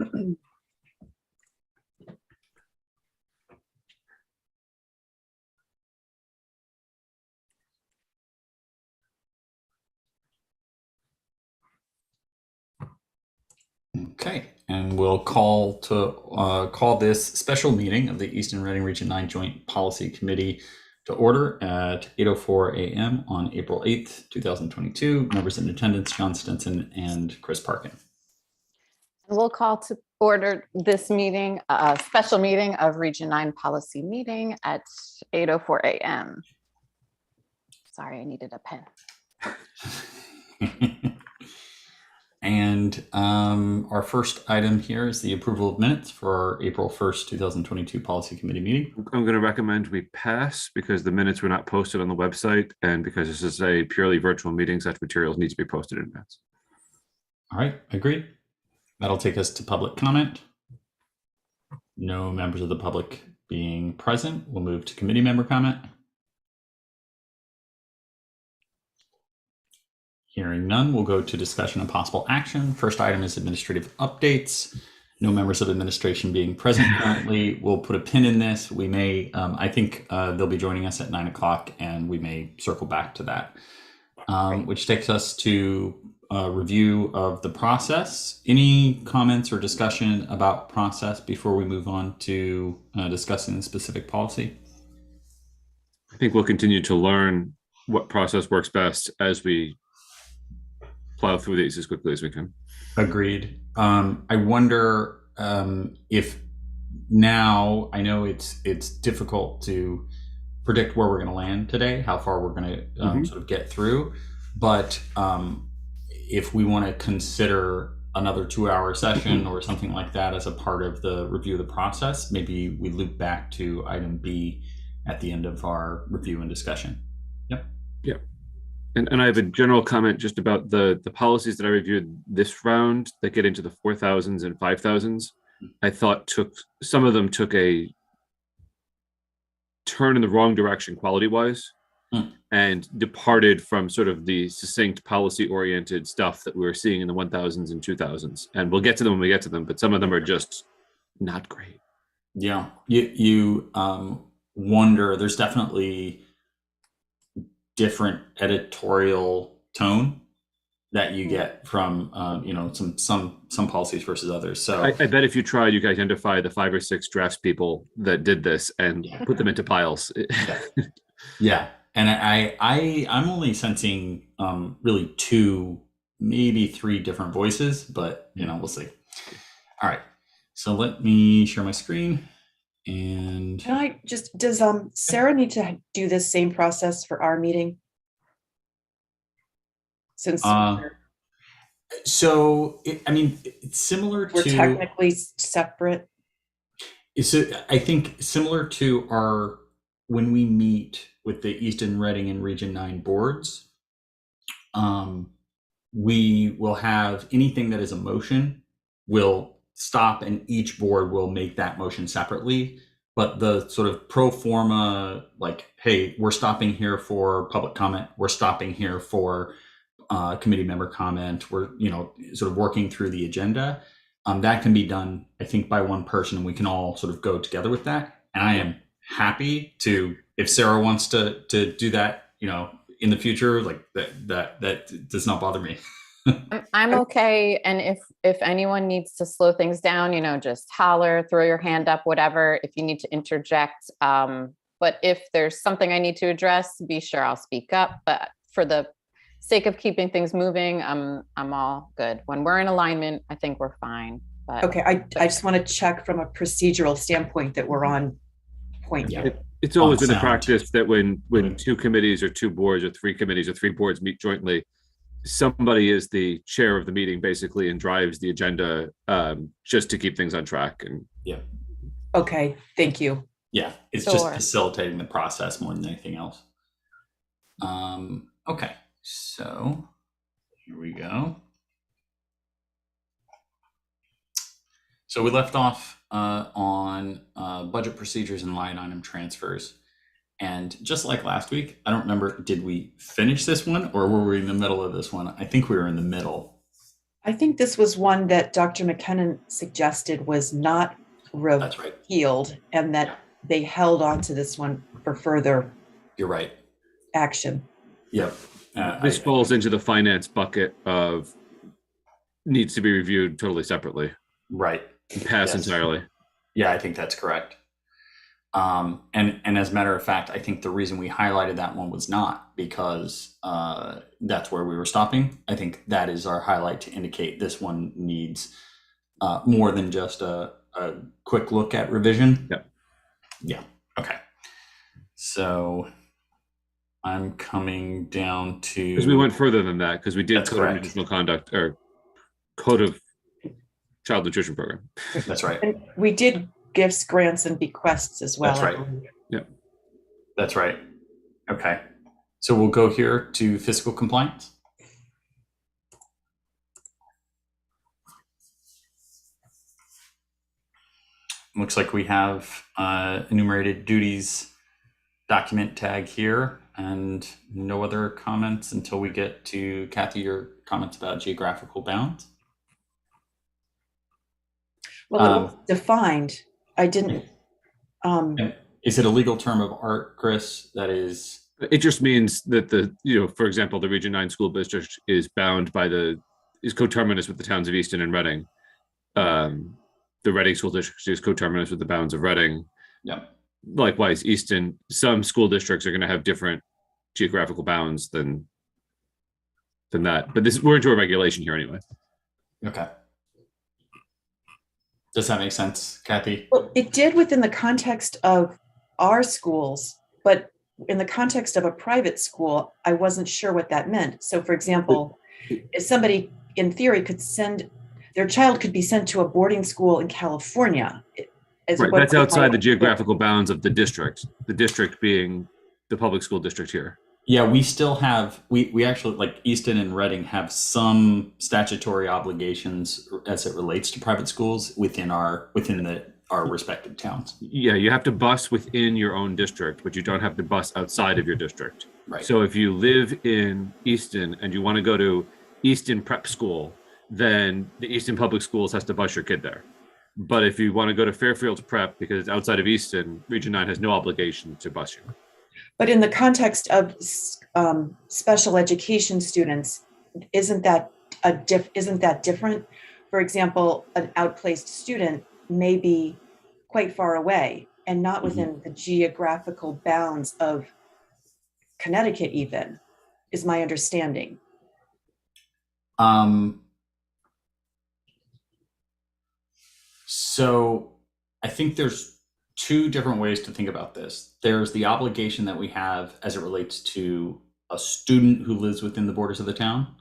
Okay, and we'll call this special meeting of the Easton Reading Region 9 Joint Policy Committee to order at 8:04 a.m. on April 8th, 2022. Members in attendance, John Stinson and Chris Parkin. We'll call to order this meeting, a special meeting of Region 9 Policy Meeting at 8:04 a.m. Sorry, I needed a pen. And our first item here is the approval of minutes for our April 1st, 2022 Policy Committee meeting. I'm going to recommend we pass because the minutes were not posted on the website, and because this is a purely virtual meeting, such materials need to be posted in advance. All right, agreed. That'll take us to public comment. No members of the public being present. We'll move to committee member comment. Hearing none, we'll go to discussion and possible action. First item is administrative updates. No members of administration being present currently. We'll put a pin in this. We may, I think they'll be joining us at 9 o'clock and we may circle back to that, which takes us to a review of the process. Any comments or discussion about process before we move on to discussing the specific policy? I think we'll continue to learn what process works best as we plow through these as quickly as we can. Agreed. I wonder if now, I know it's difficult to predict where we're going to land today, how far we're going to sort of get through, but if we want to consider another 2-hour session or something like that as a part of the review of the process, maybe we loop back to item B at the end of our review and discussion. Yep. And I have a general comment just about the policies that I reviewed this round that get into the 4,000s and 5,000s. I thought some of them took a turn in the wrong direction quality-wise and departed from sort of the succinct policy-oriented stuff that we were seeing in the 1,000s and 2,000s. And we'll get to them when we get to them, but some of them are just not great. Yeah, you wonder, there's definitely different editorial tone that you get from some policies versus others. So I bet if you tried, you could identify the 5 or 6 draftspeople that did this and put them into piles. Yeah, and I'm only sensing really 2, maybe 3 different voices, but we'll see. All right, so let me share my screen. And can I just, does Sarah need to do this same process for our meeting? Since so it's similar we're to technically separate. So I think similar to when we meet with the Easton, Reading, and Region 9 boards, we will have anything that is a motion will stop and each board will make that motion separately, but the sort of pro forma, like, hey, we're stopping here for public comment, we're stopping here for committee member comment, we're sort of working through the agenda, that can be done, I think, by one person, and we can all sort of go together with that. And I am happy to, if Sarah wants to do that, in the future, like that does not bother me. I'm okay. And if anyone needs to slow things down, just holler, throw your hand up, whatever, if you need to interject. But if there's something I need to address, be sure I'll speak up. But for the sake of keeping things moving, I'm all good. When we're in alignment, I think we're fine. But Okay, I just want to check from a procedural standpoint that we're on point. Yeah. It's always been the practice that when 2 committees or 2 boards or 3 committees or 3 boards meet jointly, somebody is the chair of the meeting basically and drives the agenda just to keep things on track. And Okay, thank you. Yeah, it's just facilitating the process more than anything else. Okay, so here we go. So we left off on budget procedures and line item transfers. And just like last week, I don't remember, did we finish this one or were we in the middle of this one? I think we were in the middle. I think this was one that Dr. McKinnon suggested was not That's right. repealed, and that they held on to this one for further You're right. action. Yep. This falls into the finance bucket of needs to be reviewed totally separately. Right. Pass Yes. entirely. Yeah, I think that's correct. And as a matter of fact, I think the reason we highlighted that one was not because that's where we were stopping. I think that is our highlight to indicate this one needs more than just a quick look at revision. Yep. Yeah. Okay. So I'm coming down to, Because we went further than that, because we did That's code of correct. medicinal conduct or code of child nutrition program. That's right. And we did gifts, grants, and bequests as well. That's right. I believe. That's right. Okay. So we'll go here to fiscal compliance. Looks like we have enumerated duties document tag here, and no other comments until we get to Kathy, your comments about geographical bounds. Well, it was defined. I didn't. Is it a legal term of art, Chris? That is, It just means that for example, the Region 9 school district is bound by is coterminous with the towns of Easton and Reading. The Reading school district is coterminous with the bounds of Reading. yeah. Likewise, Easton, some school districts are going to have different geographical bounds than that. But we're into a regulation here anyway. Okay. Does that make sense, Kathy? Well, it did within the context of our schools, but in the context of a private school, I wasn't sure what that meant. So, for example, if somebody in theory could their child could be sent to a boarding school in California. Right, that's outside the geographical bounds of the district being the public school district here. Yeah, we still have, we actually, like Easton and Reading, have some statutory obligations as it relates to private schools within our respective towns. Yeah, you have to bus within your own district, but you don't have to bus outside of your district. Right. So if you live in Easton and you want to go to Easton Prep School, then the Easton Public Schools has to bus your kid there. But if you want to go to Fairfields Prep because it's outside of Easton, Region 9 has no obligation to bus you. But in the context of special education students, isn't that different? For example, an outplaced student may be quite far away and not within the geographical bounds of Connecticut, even, is my understanding. So I think there's two different ways to think about this. There's the obligation that we have as it relates to a student who lives within the borders of the town.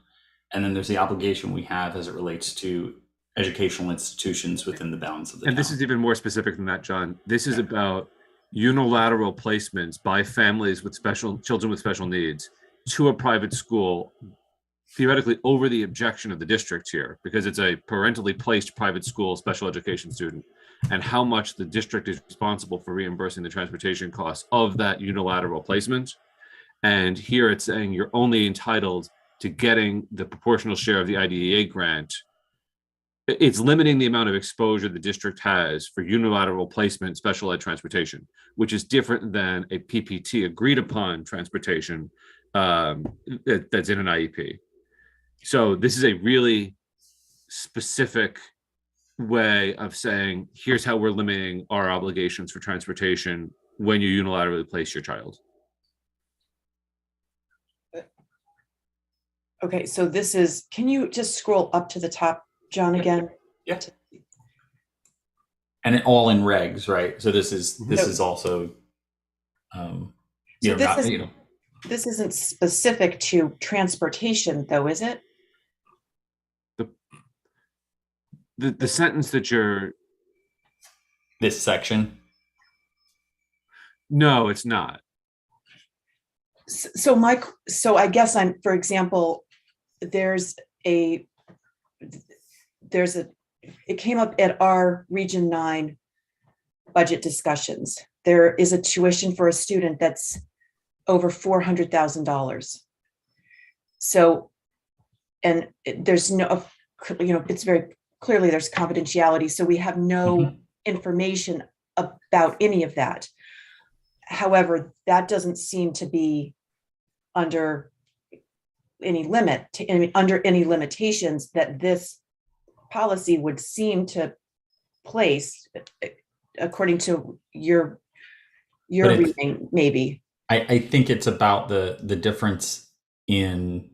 And then there's the obligation we have as it relates to educational institutions within the bounds of the town. And this is even more specific than that, John. This is about unilateral placements by families with children with special needs to a private school, theoretically over the objection of the district here, because it's a parentally placed private school special education student, and how much the district is responsible for reimbursing the transportation costs of that unilateral placement. And here it's saying you're only entitled to getting the proportional share of the IDEA grant. It's limiting the amount of exposure the district has for unilateral placement special ed transportation, which is different than a PPT agreed upon transportation that's in an IEP. So this is a really specific way of saying, here's how we're limiting our obligations for transportation when you unilaterally place your child. Okay, so this is, can you just scroll up to the top, John, again? Yeah. And it all in regs, right? So this is also, this isn't specific to transportation, though, is it? The sentence that you're, this section. No, it's not. So I guess for example, it came up at our Region 9 budget discussions. There is a tuition for a student that's over $400,000. So, and there's it's very clearly there's confidentiality, so we have no Mhm. information about any of that. However, that doesn't seem to be under any under any limitations that this policy would seem to place, according to your But reading, maybe. I think it's about the difference in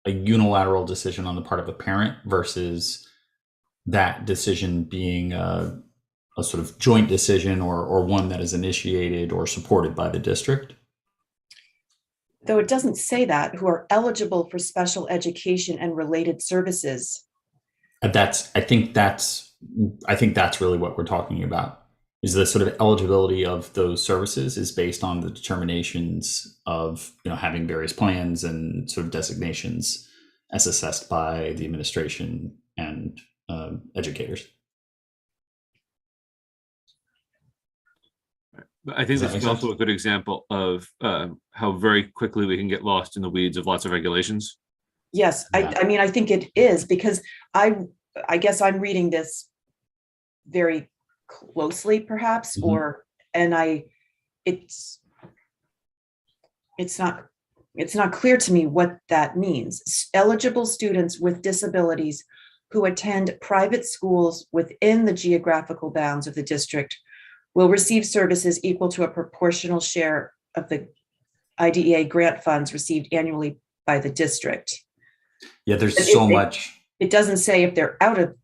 a unilateral decision on the part of a parent versus that decision being a sort of joint decision or one that is initiated or supported by the district. Though it doesn't say that, who are eligible for special education and related services. I think that's really what we're talking about. Is the sort of eligibility of those services is based on the determinations of having various plans and sort of designations as assessed by the administration and educators. But I think Does that this make is also sense? a good example of how very quickly we can get lost in the weeds of lots of regulations. Yes, Yeah. I mean, I think it is, because I guess I'm reading this very closely, perhaps, Mhm. and it's not clear to me what that means. Eligible students with disabilities who attend private schools within the geographical bounds of the district will receive services equal to a proportional share of the IDEA grant funds received annually by the district. Yeah, there's But so much. it doesn't say if they're out of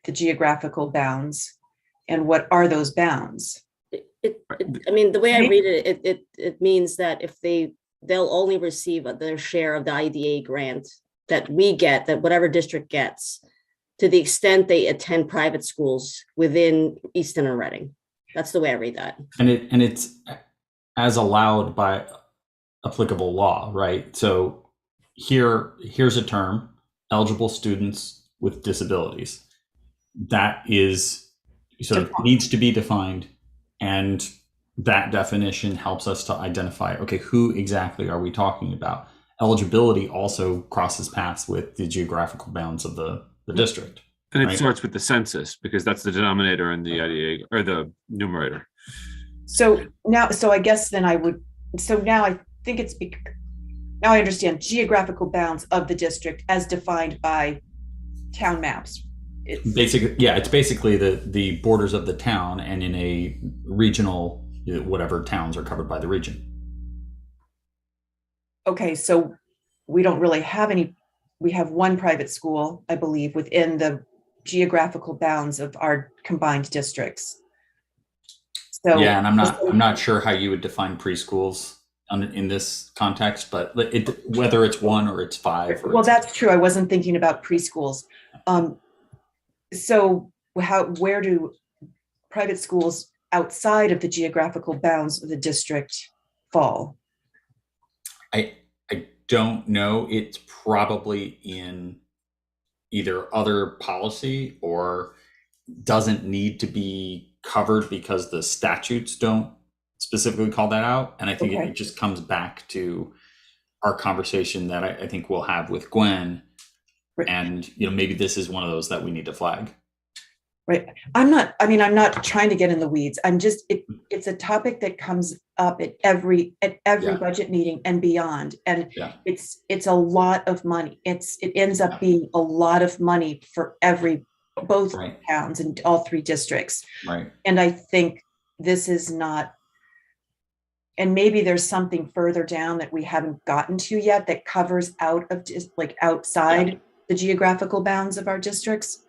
the geographical bounds and what are those bounds. I mean, the way I Right. read it means that if they'll only receive their share of the IDA grant that we get, that whatever district gets, to the extent they attend private schools within Easton or Reading. That's the way I read that. And it's as allowed by applicable law, right? So here's a term: eligible students with disabilities. That is sort of needs to be defined, and that definition helps us to identify, okay, who exactly are we talking about? Eligibility also crosses paths with the geographical bounds of the district. And it Right. starts with the census because that's the denominator in the IDA or the numerator. So I guess then now I think now I understand geographical bounds of the district as defined by town maps. It's basically the borders of the town, and in a regional, whatever towns are covered by the region. Okay, so we don't really have any, we have one private school, I believe, within the geographical bounds of our combined districts. So Yeah, and I'm not sure how you would define preschools in this context, but whether it's one or it's five. Well, that's true. I wasn't thinking about preschools. So where do private schools outside of the geographical bounds of the district fall? I don't know. It's probably in either other policy or doesn't need to be covered because the statutes don't specifically call that out. And I think Okay. it just comes back to our conversation that I think we'll have with Gwen. Right. And maybe this is one of those that we need to flag. Right. I'm not trying to get in the weeds. It's a topic that comes up at every Yeah. budget meeting and beyond. And Yeah. it's a lot of money. It ends up being a lot of money for both Right. towns and all three districts. Right. And I think this is not, and maybe there's something further down that we haven't gotten to yet that covers out of just like outside the geographical bounds of our districts.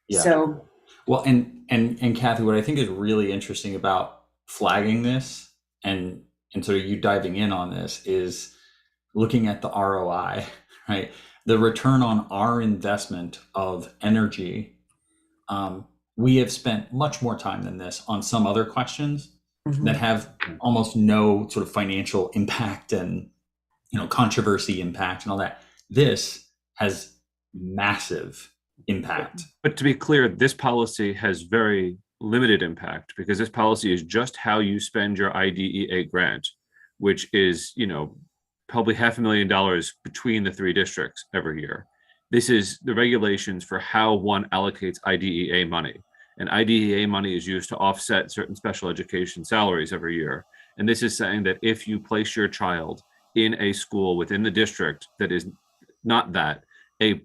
Yeah. So, well, and Kathy, what I think is really interesting about flagging this and sort of you diving in on this is looking at the ROI, right? The return on our investment of energy. We have spent much more time than this on some other questions that have almost no sort of financial impact and controversy impact and all that. This has massive impact. But to be clear, this policy has very limited impact because this policy is just how you spend your IDEA grant, which is, probably $500,000 between the three districts every year. This is the regulations for how one allocates IDEA money. And IDEA money is used to offset certain special education salaries every year. And this is saying that if you place your child in a school within the district that is not that, a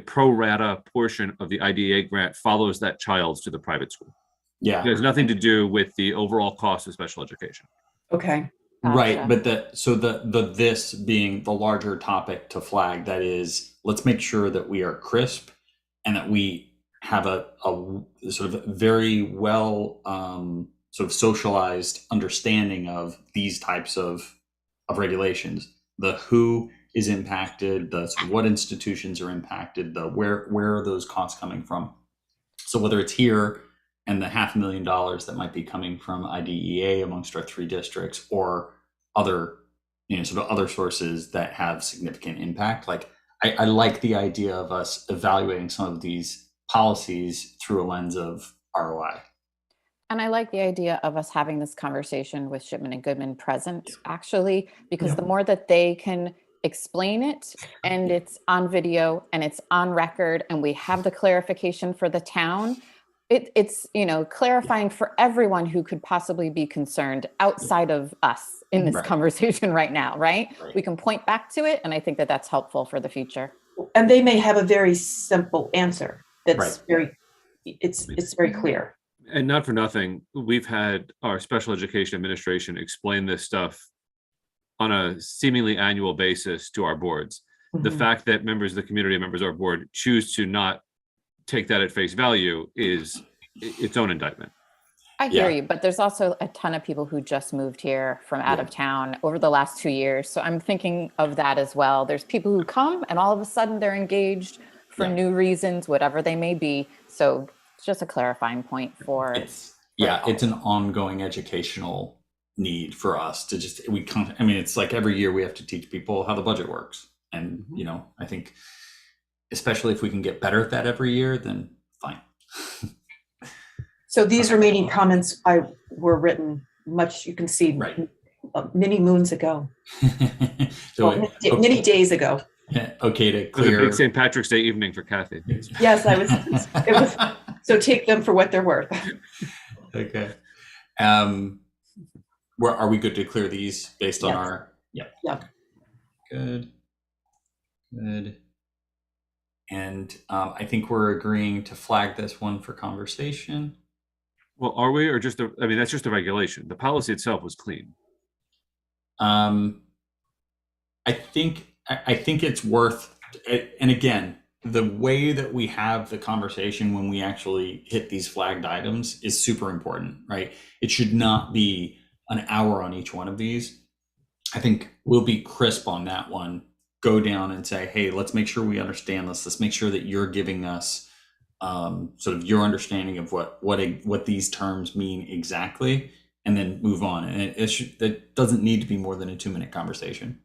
pro rata portion of the IDEA grant follows that child to the private school. Yeah. It has nothing to do with the overall cost of special education. Okay. Right, Gotcha. but the this being the larger topic to flag, that is, let's make sure that we are crisp and that we have a sort of very well sort of socialized understanding of these types of regulations. The who is impacted, the sort of what institutions are impacted, the where are those costs coming from. So whether it's here and the $500,000 that might be coming from IDEA amongst our 3 districts, or other, sort of other sources that have significant impact. Like I like the idea of us evaluating some of these policies through a lens of ROI. And I like the idea of us having this conversation with Shipman and Goodman present, actually, because the more that they can explain it, and it's on video and it's on record, and we have the clarification for the town, it's clarifying for everyone who could possibly be concerned outside of us in this Right. conversation right now, right? Right. We can point back to it, and I think that that's helpful for the future. And they may have a very simple answer that's Right. very, it's very clear. And not for nothing, we've had our special education administration explain this stuff on a seemingly annual basis to our boards. The Mhm. fact that members of the community, members of our board, choose to not take that at face value is its own indictment. I hear Yeah. you, but there's also a ton of people who just moved here from out Yeah. of town over the last 2 years. So I'm thinking of that as well. There's people who come and all of a sudden they're engaged for Yeah. new reasons, whatever they may be. So it's just a clarifying point for It's an ongoing educational need for us to just it's like every year we have to teach people how the budget works, and I think especially if we can get better at that every year, then fine. So these remaining comments were written much, you can see, Right. many moons ago, So many days ago. okay to It was a clear. big St. Patrick's Day evening for Kathy. Yes, it was, so take them for what they're worth. Okay. Where are we good to clear these based on Yes. our? Yep. Yep. Good. And I think we're agreeing to flag this one for conversation. Well, are we, or just, that's just a regulation. The policy itself was clean. I think it's worth, and again, the way that we have the conversation when we actually hit these flagged items is super important, right? It should not be an hour on each one of these. I think we'll be crisp on that one. Go down and say, hey, let's make sure we understand this. Let's make sure that you're giving us sort of your understanding of what these terms mean exactly, and then move on. And it doesn't need to be more than a 2-minute conversation.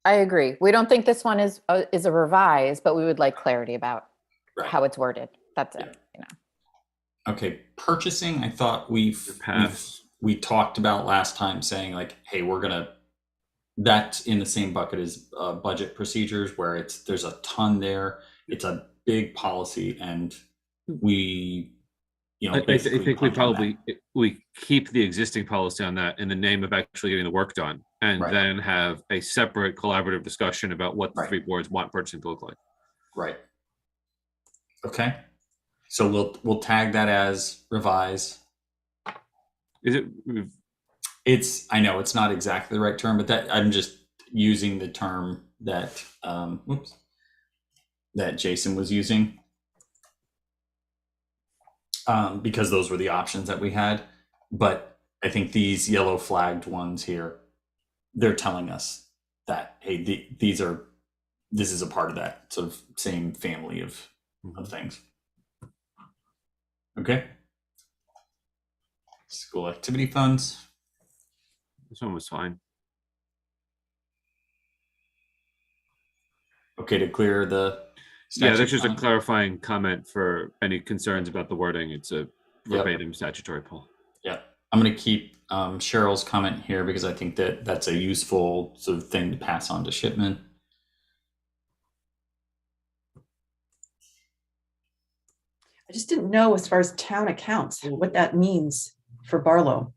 I agree. We don't think this one is a revise, but we would like clarity about Right. how it's worded. That's it. Okay, purchasing. I thought we talked about last time, saying like, hey, that's in the same bucket as budget procedures, where there's a ton there. It's a big policy, and we, I think we keep the existing policy on that in the name of actually getting the work done, and Right. then have a separate collaborative discussion about what the Right. 3 boards want purchasing to look like. Right. Okay. So we'll tag that as revise. Is it? I know it's not exactly the right term, but that I'm just using the term that that Jason was using, because those were the options that we had. But I think these yellow flagged ones here, they're telling us that, hey, this is a part of that sort of same family of things. Okay. School activity funds. This one was fine. Okay to clear the Yeah, that's statute just a fund? clarifying comment for any concerns about the wording. It's a verbatim statutory pull. Yeah, I'm going to keep Cheryl's comment here because I think that's a useful sort of thing to pass on to Shipman. just didn't know as far as town accounts, what that means for Barlow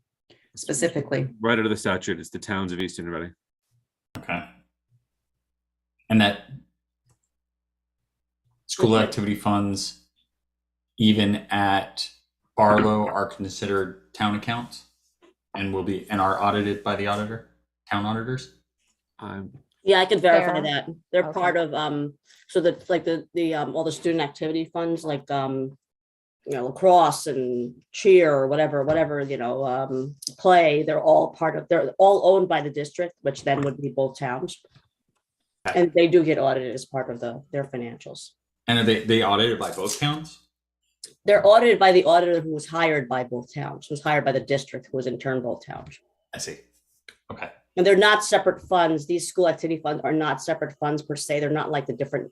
specifically. Right out of the statute, it's the towns of Easton and Reading. Okay. And that school activity funds, even at Barlow, are considered town accounts and are audited by the town auditors. Yeah, I could verify Fair. that. They're Okay. part of, so that like the all the student activity funds, like, lacrosse and cheer or whatever, play, they're all owned by the district, which then would be both towns. And they do get audited as part of their financials. And are they audited by both towns? They're audited by the auditor who was hired by both towns, who was hired by the district, who was in turn both towns. I see. Okay. And they're not separate funds. These school activity funds are not separate funds per se. They're not like the different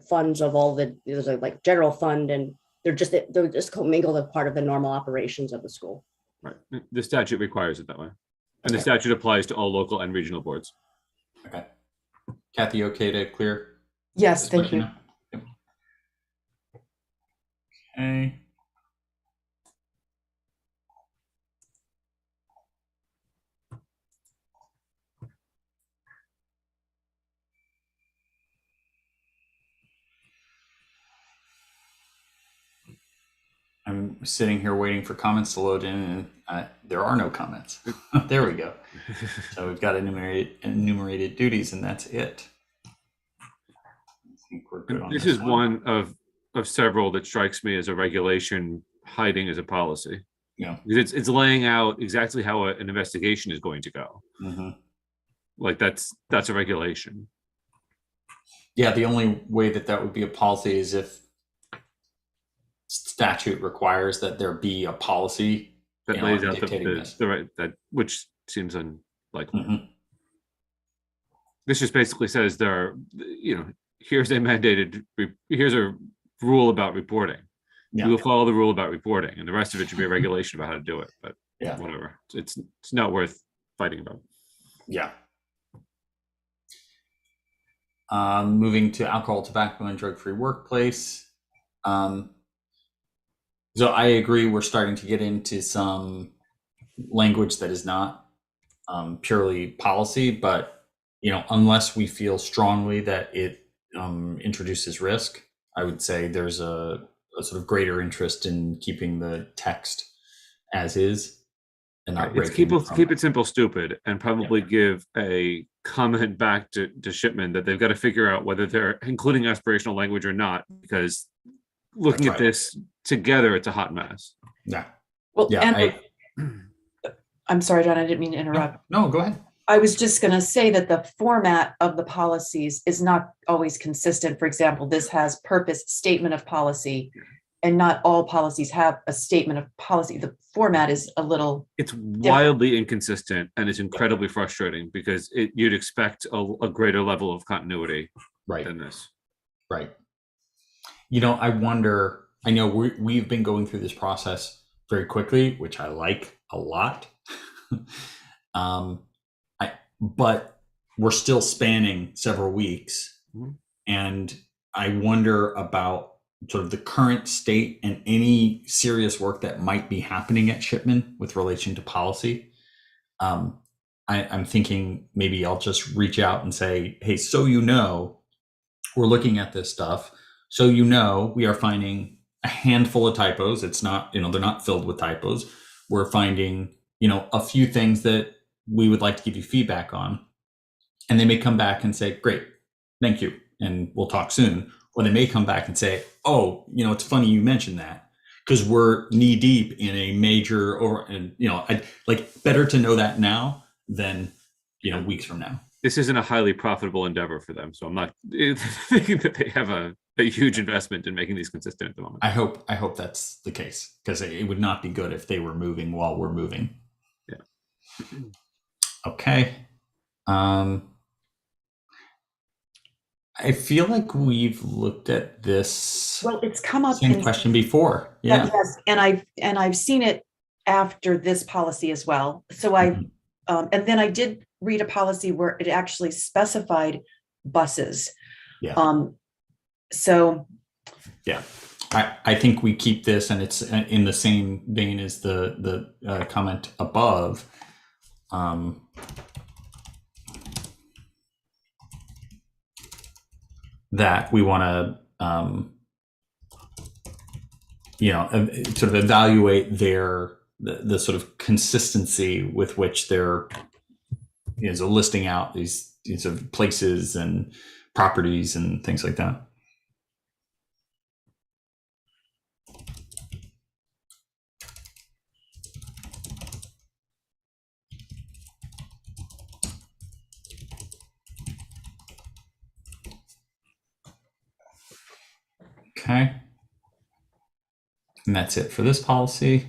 funds of there's like general fund, and they're just commingled as part of the normal operations of the school. Right. The statute requires it that way. And the statute applies to all local and regional boards. Okay. Kathy, okay to clear? Yes, this thank question you. up? Yep. Okay. I'm sitting here waiting for comments to load in, and there are no comments. There we go. So we've got enumerated duties, and that's it. I think we're good on This is one of several that strikes me as a regulation hiding as a policy. Yeah. Because it's laying out exactly how an investigation is going to go. Mm-hmm. Like that's a regulation. Yeah, the only way that would be a policy is if statute requires that there be a policy That lays out dictating this. which seems unlikely. Mhm. This just basically says here's a rule about reporting. Yeah. We will follow the rule about reporting, and the rest of it should be a regulation about how to do it. But Yeah. whatever, it's not worth fighting about. Yeah. Moving to alcohol, tobacco, and drug-free workplace. So I agree, we're starting to get into some language that is not purely policy, but unless we feel strongly that it introduces risk, I would say there's a sort of greater interest in keeping the text as is and not It's keep it simple, stupid, and probably give a comment back to Shipman that they've got to figure out whether they're including aspirational language or not, because looking at this together, it's a hot mess. Yeah. Well, Yeah. I'm sorry, John, I didn't mean to interrupt. No, go ahead. I was just going to say that the format of the policies is not always consistent. For example, this has purpose statement of policy, and not all policies have a statement of policy. The format is a little. It's wildly inconsistent, and it's incredibly frustrating because you'd expect a greater level of continuity than this. Right. I wonder, I know we've been going through this process very quickly, which I like a lot. But we're still spanning several weeks. Mm-hmm. And I wonder about sort of the current state and any serious work that might be happening at Shipman with relation to policy. I'm thinking maybe I'll just reach out and say, hey, we're looking at this stuff. So we are finding a handful of typos. It's not, they're not filled with typos. We're finding, a few things that we would like to give you feedback on. And they may come back and say, great, thank you, and we'll talk soon. Or they may come back and say, oh, it's funny you mentioned that, because we're knee deep in a major, I'd like better to know that now than, weeks from now. This isn't a highly profitable endeavor for them. So I'm not thinking that they have a huge investment in making these consistent at the moment. I hope that's the case, because it would not be good if they were moving while we're moving. Yeah. Okay. I feel like we've looked at this. Well, it's come up same question before. Yeah. Yes, and I've seen it after this policy as well. So and then I did read a policy where it actually specified buses. Yeah. So. Yeah. I think we keep this, and it's in the same vein as the comment above. That we want to, sort of evaluate the sort of consistency with which they're listing out these sort of places and properties and things like that. Okay. And that's it for this policy.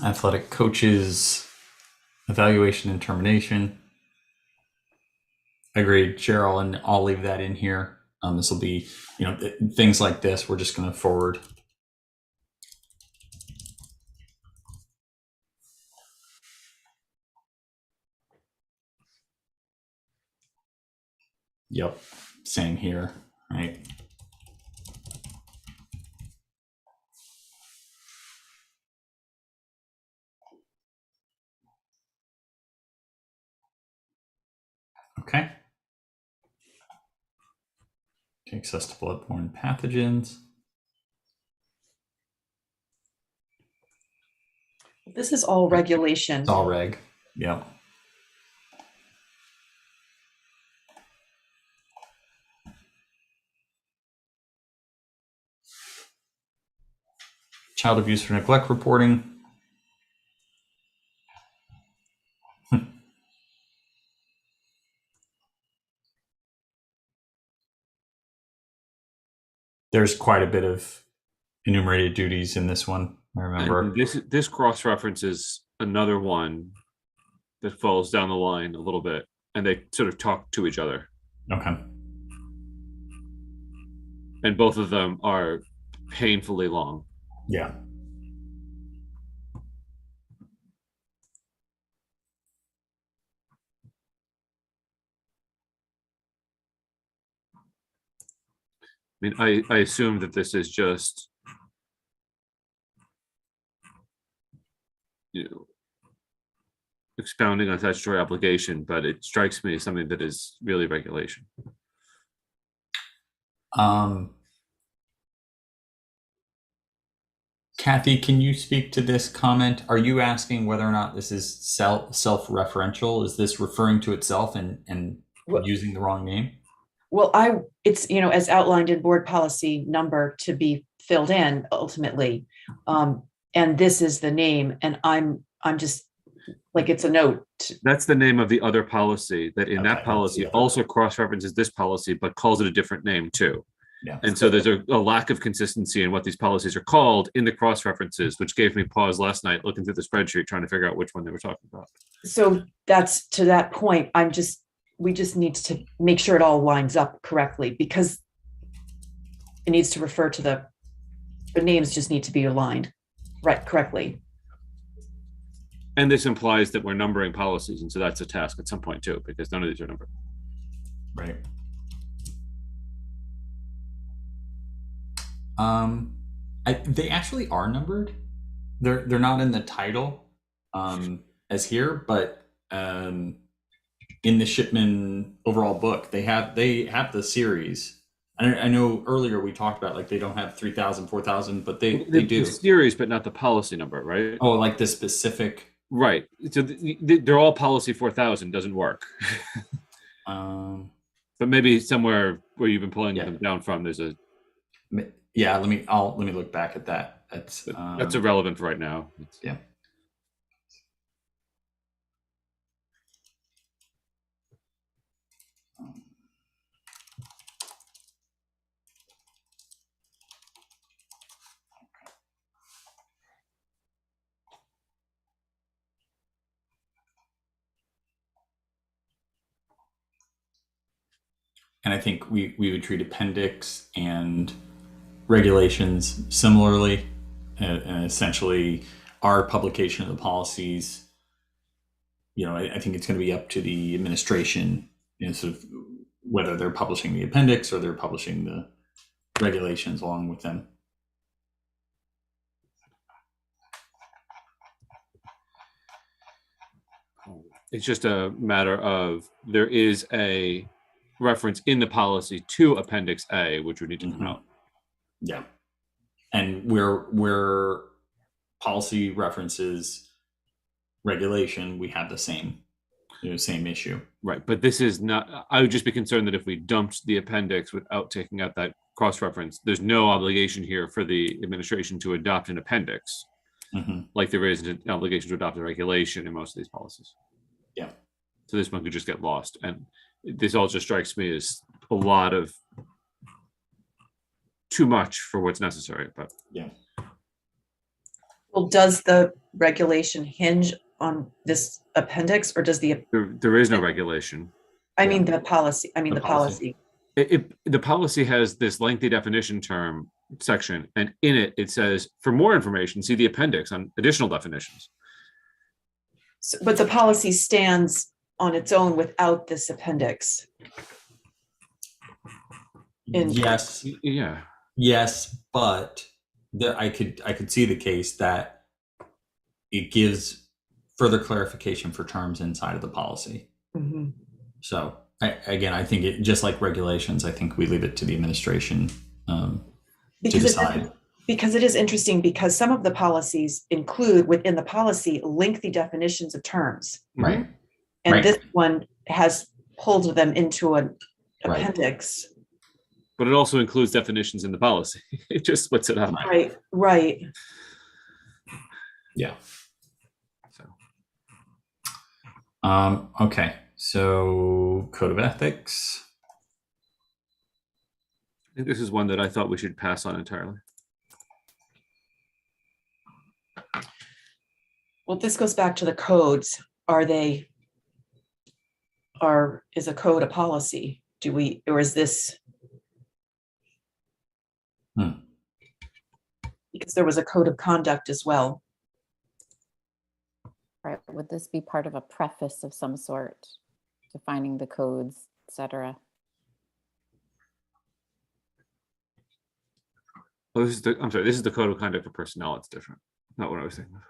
Athletic coaches, evaluation and termination. Agreed, Cheryl, and I'll leave that in here. This will be, things like this, we're just going to forward. Yep, same here, right? Okay. Access to bloodborne pathogens. This is all regulation. It's all reg. Yep. Child abuse or neglect reporting. There's quite a bit of enumerated duties in this one, I remember. And this cross-references another one that falls down the line a little bit, and they sort of talk to each other. Okay. And both of them are painfully long. Yeah. I mean, I assume that this is just, expounding on statutory obligation, but it strikes me as something that is really regulation. Kathy, can you speak to this comment? Are you asking whether or not this is self-referential? Is this referring to itself and using the wrong name? Well, it's, as outlined in board policy number to be filled in ultimately. And this is the name, and I'm just like, it's a note. That's the name of the other policy that in that policy also cross-references this policy, but calls it a different name too. Yeah. And so there's a lack of consistency in what these policies are called in the cross-references, which gave me pause last night looking through the spreadsheet, trying to figure out which one they were talking about. So that's, to that point, we just need to make sure it all lines up correctly, because it needs to refer to the names just need to be aligned correctly. And this implies that we're numbering policies, and so that's a task at some point too, because none of these are numbered. Right. They actually are numbered. They're not in the title as here, but in the Shipman overall book, they have the series. I know earlier we talked about, like, they don't have 3,000, 4,000, but they do. The series, but not the policy number, right? Oh, like the specific. Right. So they're all policy 4,000 doesn't work. But maybe somewhere where you've been pulling them down from, there's a. Yeah, let me look back at that. That's irrelevant for right now. Yeah. And I think we would treat appendix and regulations similarly, and essentially our publication of the policies, I think it's going to be up to the administration sort of whether they're publishing the appendix or they're publishing the regulations along with them. It's just a matter of there is a reference in the policy to Appendix A, which would need to come out. Yeah. And where policy references regulation, we have the same issue. Right. But this is not, I would just be concerned that if we dumped the appendix without taking out that cross-reference, there's no obligation here for the administration to adopt an appendix, like there is an obligation to adopt a regulation in most of these policies. Yeah. So this one could just get lost. And this all just strikes me as a lot of too much for what's necessary. But yeah. Well, does the regulation hinge on this appendix, or does there is no regulation. I mean, the policy. I mean, the policy. The policy has this lengthy definition term section, and in it, it says, for more information, see the appendix on additional definitions. So, but the policy stands on its own without this appendix. Yes. Yeah. Yes, but I could see the case that it gives further clarification for terms inside of the policy. So I think it, just like regulations, I think we leave it to the administration to decide. Because it is interesting, because some of the policies include within the policy lengthy definitions of terms. Right. And this one has pulled them into an appendix. But it also includes definitions in the policy. It just splits it up. Right. Yeah. So. Okay. So code of ethics. I think this is one that I thought we should pass on entirely. Well, this goes back to the codes. Is a code a policy? Or is this? Because there was a code of conduct as well. Right. Would this be part of a preface of some sort, defining the codes, etc.? Oh, this is the code of conduct for personnel. It's different. Not what I was thinking of.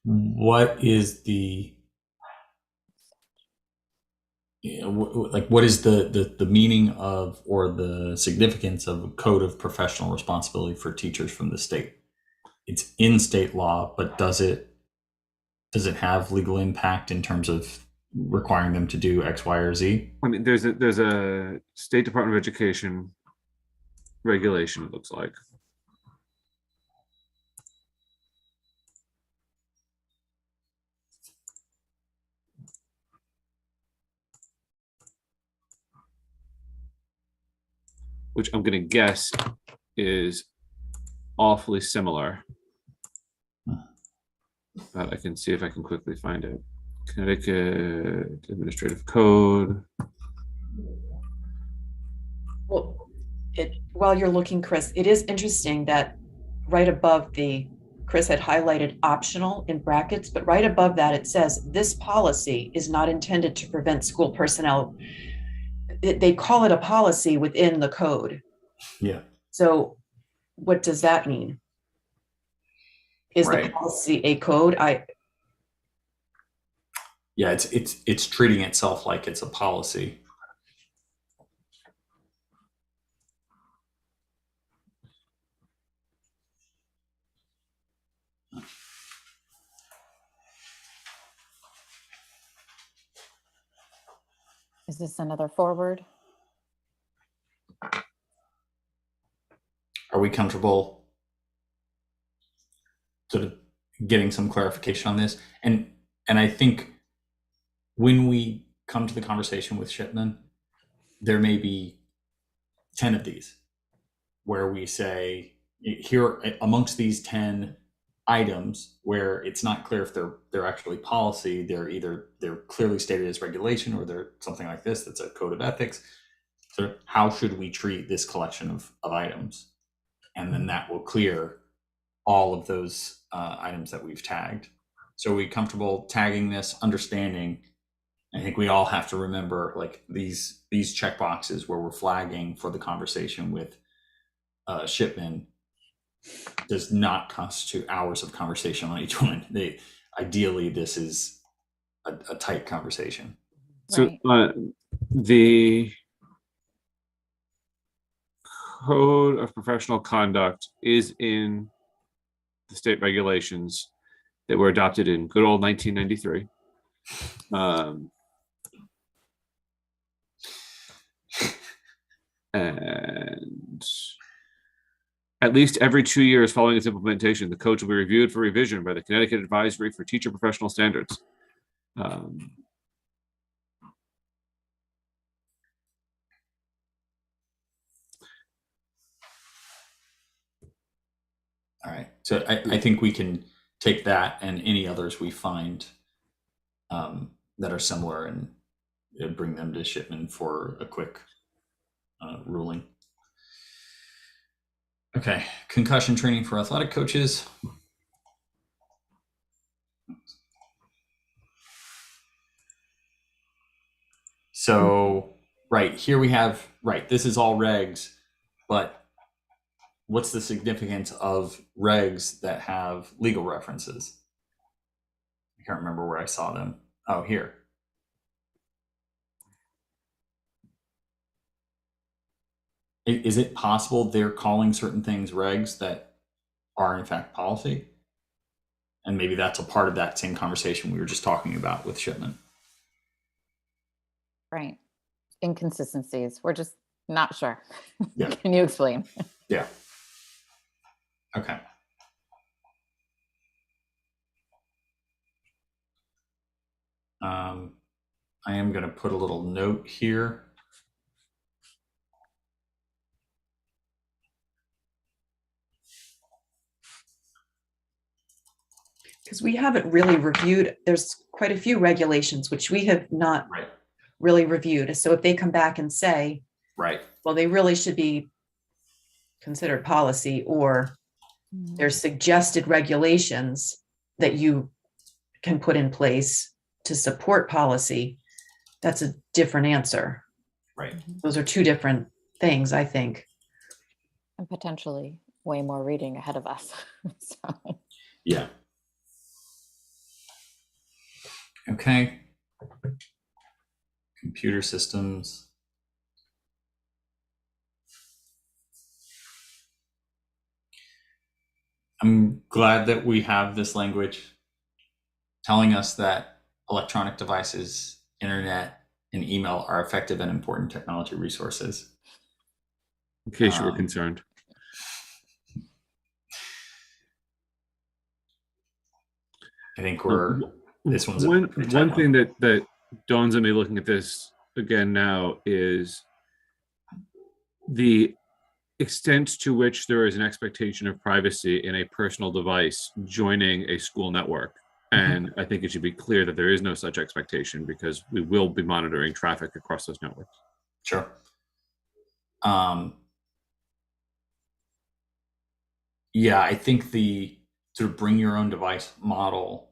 What is the what is the meaning of, or the significance of, a code of professional responsibility for teachers from the state? It's in state law, but does it have legal impact in terms of requiring them to do X, Y, or Z? I mean, there's a State Department of Education regulation, it looks like. Which I'm going to guess is awfully similar. But I can see if I can quickly find it. Connecticut Administrative Code. Well, while you're looking, Chris, it is interesting that right above Chris had highlighted optional in brackets, but right above that it says, this policy is not intended to prevent school personnel. They call it a policy within the code. Yeah. So what does that mean? Is the policy a code? Yeah, it's treating itself like it's a policy. Is this another forward? Are we comfortable sort of getting some clarification on this? And I think when we come to the conversation with Shipman, there may be 10 of these where we say, here amongst these 10 items where it's not clear if they're actually policy, they're clearly stated as regulation, or they're something like this that's a code of ethics. So how should we treat this collection of items? And then that will clear all of those items that we've tagged. So are we comfortable tagging this, understanding? I think we all have to remember like these check boxes where we're flagging for the conversation with Shipman does not constitute hours of conversation on each one. Ideally, this is a tight conversation. So Right. the code of professional conduct is in the state regulations that were adopted in good old 1993. And at least every 2 years following its implementation, the code will be reviewed for revision by the Connecticut Advisory for Teacher Professional Standards. All right. So I think we can take that and any others we find that are similar and bring them to Shipman for a quick ruling. Okay. Concussion training for athletic coaches. So, right, here we have, right, this is all regs, but what's the significance of regs that have legal references? I can't remember where I saw them. Oh, here. Is it possible they're calling certain things regs that are in fact policy? And maybe that's a part of that same conversation we were just talking about with Shipman. Right. Inconsistencies. We're just not sure. Yeah. Can you explain? Yeah. Okay. I am going to put a little note here. Because we haven't really reviewed, there's quite a few regulations which we have not Right. really reviewed. So if they come back and say, Right. well, they really should be considered policy, or there's suggested regulations that you can put in place to support policy, that's a different answer. Right. Those are two different things, I think. And potentially way more reading ahead of us. So. Yeah. Okay. Computer systems. I'm glad that we have this language telling us that electronic devices, internet, and email are effective and important technology resources. In case you were concerned. I think this one's one thing that dawns on me looking at this again now is the extent to which there is an expectation of privacy in a personal device joining a school network. And I think it should be clear that there is no such expectation, because we will be monitoring traffic across those networks. Sure. Yeah, I think the sort of bring your own device model,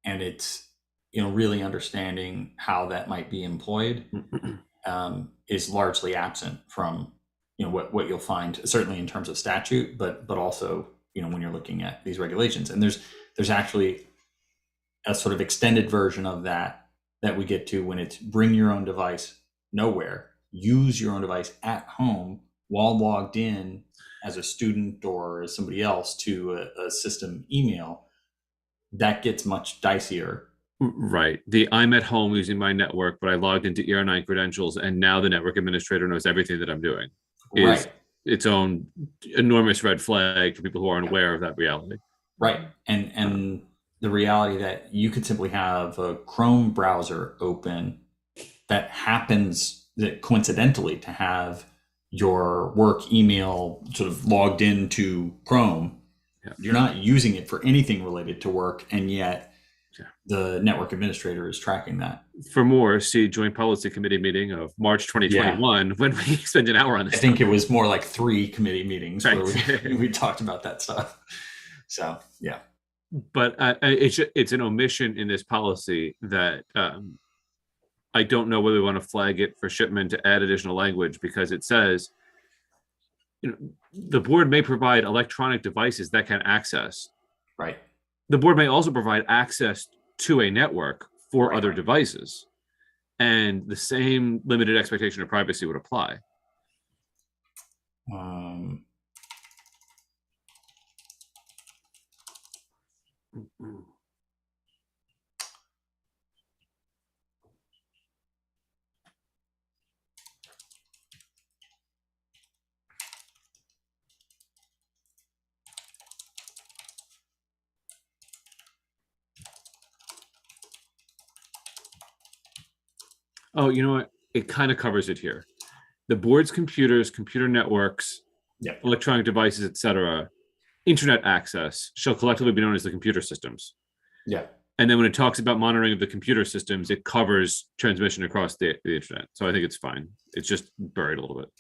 and it's, really understanding how that might be employed is largely absent from, what you'll find, certainly in terms of statute, but also, when you're looking at these regulations. And there's actually a sort of extended version of that we get to when it's bring your own device nowhere, use your own device at home while logged in as a student or as somebody else to a system email. That gets much dicier. Right. I'm at home using my network, but I logged into ER9 credentials, and now the network administrator knows everything that I'm doing. Is Right. its own enormous red flag for people who aren't aware of that reality. Right. And the reality that you could simply have a Chrome browser open that happens that coincidentally to have your work email sort of logged into Chrome. Yeah. You're not using it for anything related to work, and yet the network administrator is tracking that. For more, see Joint Policy Committee meeting of March 2021 when we spent an hour on this. I think it was more like 3 committee meetings Right. where we talked about that stuff. So, yeah. but it's an omission in this policy that I don't know whether we want to flag it for Shipman to add additional language, because it says, the board may provide electronic devices that can access. Right. The board may also provide access to a network for Right. other devices, and the same limited expectation of privacy would apply. Oh, you know what? It kind of covers it here. The board's computers, computer networks, Yep. electronic devices, etc., internet access shall collectively be known as the computer systems. Yeah. And then when it talks about monitoring of the computer systems, it covers transmission across the internet. So I think it's fine. It's just buried a little bit.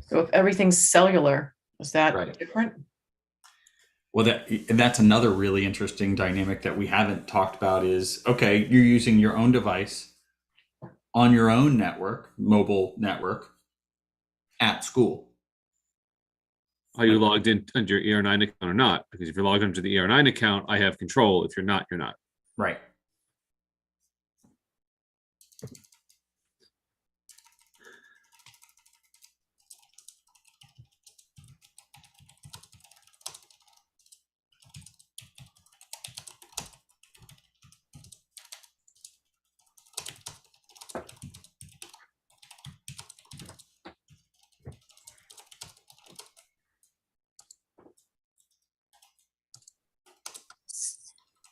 So if everything's cellular, is that Right. different? Well, that's another really interesting dynamic that we haven't talked about is, okay, you're using your own device on your own network, mobile network, at school. Are you logged in under your ER9 account or not? Because if you're logged into the ER9 account, I have control. If you're not, you're not. Right.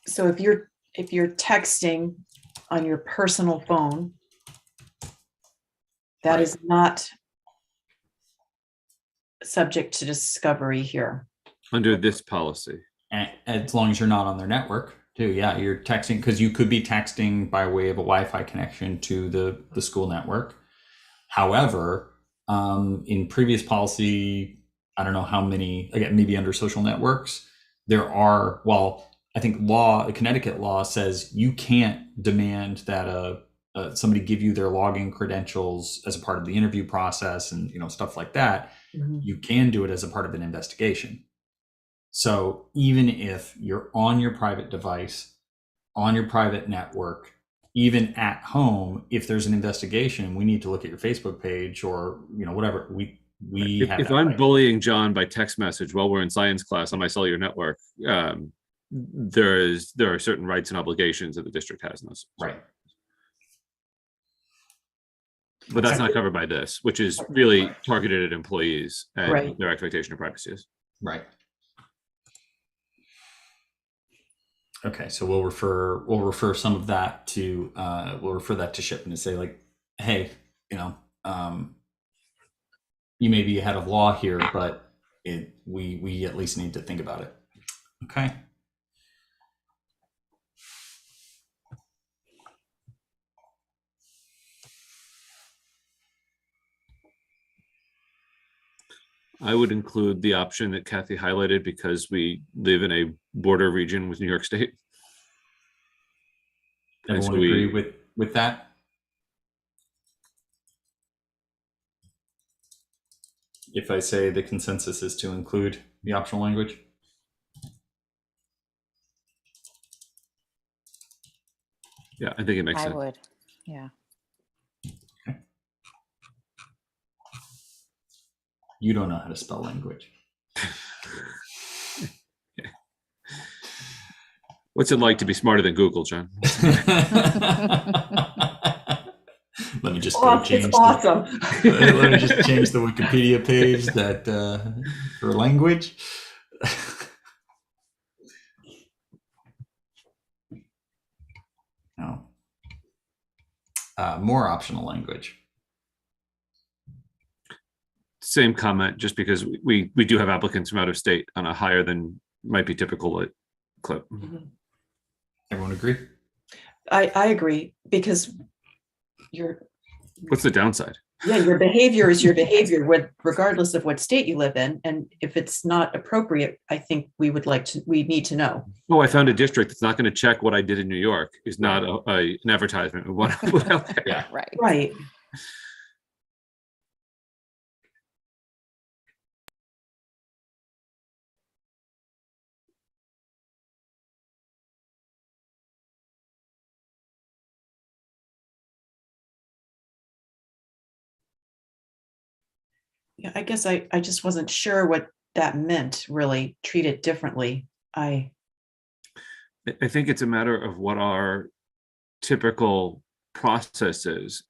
So if you're texting on your personal phone, that Right. is not subject to discovery here. Under this policy. And as long as you're not on their network too. Yeah, you're texting, because you could be texting by way of a Wi-Fi connection to the school network. However, in previous policy, I don't know how many, again, maybe under social networks, there are, well, I think Connecticut law says you can't demand that somebody give you their login credentials as a part of the interview process and stuff like that. Mhm. You can do it as a part of an investigation. So even if you're on your private device, on your private network, even at home, if there's an investigation, we need to look at your Facebook page or whatever. We have If that I'm right. bullying John by text message while we're in science class on my cellular network, there are certain rights and obligations that the district has in this. Right. But that's not covered by this, which is really targeted at employees and Right. their expectation of privacy is. Right. Okay, so we'll refer some of that to we'll refer that to Shipman and say, like, hey, you may be ahead of law here, but we at least need to think about it. Okay. I would include the option that Kathy highlighted because we live in a border region with New York State. And Everyone so we- agree with that? If I say the consensus is to include the optional language? Yeah, I think it makes I sense. would, yeah. You don't know how to spell language. What's it like to be smarter than Google, John? Let me just Oh, change. it's awesome. Let me just change the Wikipedia page that for language. No. More optional language. Same comment, just because we do have applicants from out of state on a higher than might be typical clip. Everyone agree? I agree, because you're What's the downside? Yeah, your behavior is your behavior, regardless of what state you live in. And if it's not appropriate, I think we need to know. Oh, I found a district that's not going to check what I did in New York is not an advertisement we want to put out there. Yeah. Right. Right. Yeah, I guess I just wasn't sure what that meant, really. Treat it differently. I think it's a matter of what our typical process is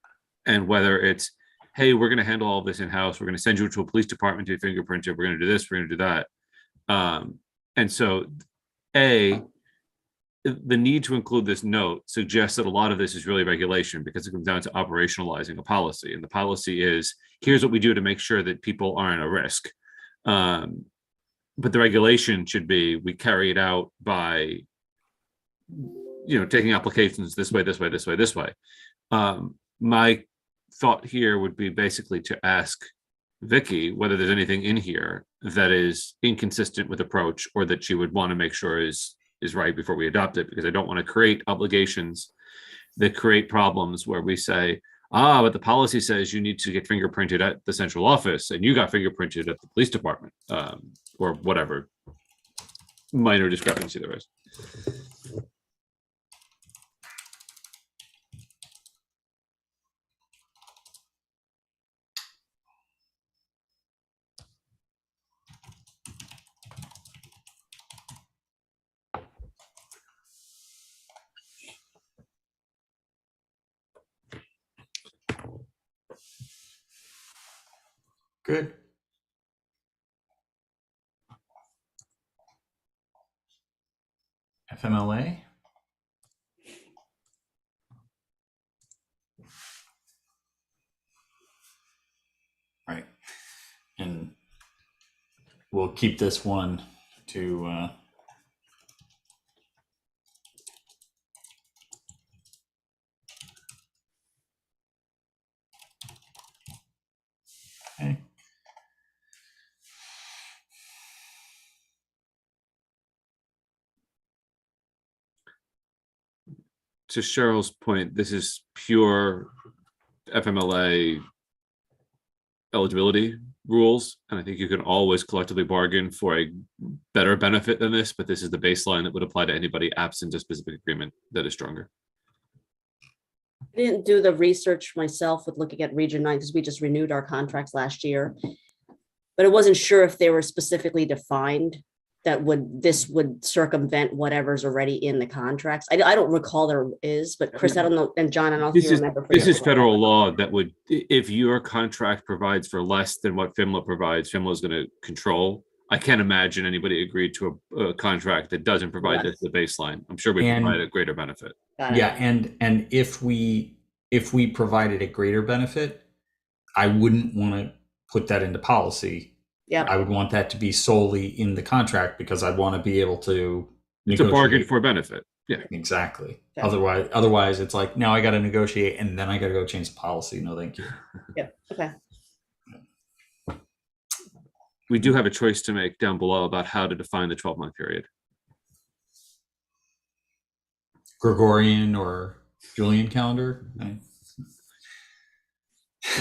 and whether it's, hey, we're going to handle all this in-house. We're going to send you to a police department to fingerprint it. We're going to do this. We're going to do that. And so, the need to include this note suggests that a lot of this is really regulation because it comes down to operationalizing a policy. And the policy is, here's what we do to make sure that people aren't a risk. But the regulation should be, we carry it out by, taking applications this way, this way, this way, this way. My thought here would be basically to ask Vicky whether there's anything in here that is inconsistent with approach or that she would want to make sure is right before we adopt it, because I don't want to create obligations that create problems where we say, but the policy says you need to get fingerprinted at the central office and you got fingerprinted at the police department, or whatever minor discrepancy there is. Good. FMLA. Right. And we'll keep this one to okay. To Cheryl's point, this is pure FMLA eligibility rules, and I think you can always collectively bargain for a better benefit than this, but this is the baseline that would apply to anybody absent a specific agreement that is stronger. I didn't do the research myself with looking at Region 9 because we just renewed our contracts last year, but I wasn't sure if they were specifically defined that this would circumvent whatever's already in the contracts. I don't recall there is, but Chris, I don't know, and John, I don't know if you remember. This is federal law that would, if your contract provides for less than what FMLA provides, FMLA is going to control. I can't imagine anybody agreed to a contract that doesn't provide this as a baseline. I'm sure we provide a greater benefit. Yeah, and if we provided a greater benefit, I wouldn't want to put that into policy. Yeah, I would want that to be solely in the contract because I'd want to be able to It's a bargain for benefit. Yeah, exactly. Okay. Otherwise it's like, now I got to negotiate and then I got to go change the policy. No, thank you. yeah, okay. we do have a choice to make down below about how to define the 12-month period. Gregorian or Julian calendar. I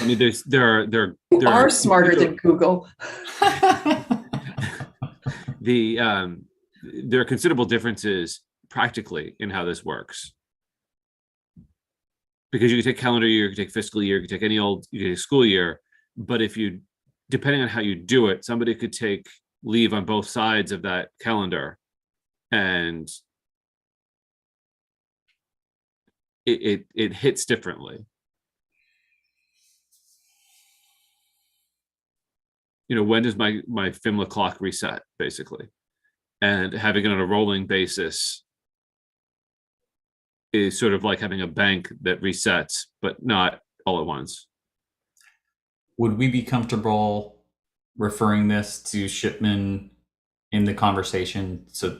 mean, there You are smarter than Google. There are considerable differences practically in how this works. Because you can take calendar year, you can take fiscal year, you can take you can take school year, but depending on how you do it, somebody could take leave on both sides of that calendar, and it hits differently. When does my FMLA clock reset, basically? And having it on a rolling basis is sort of like having a bank that resets, but not all at once. Would we be comfortable referring this to Shipman in the conversation so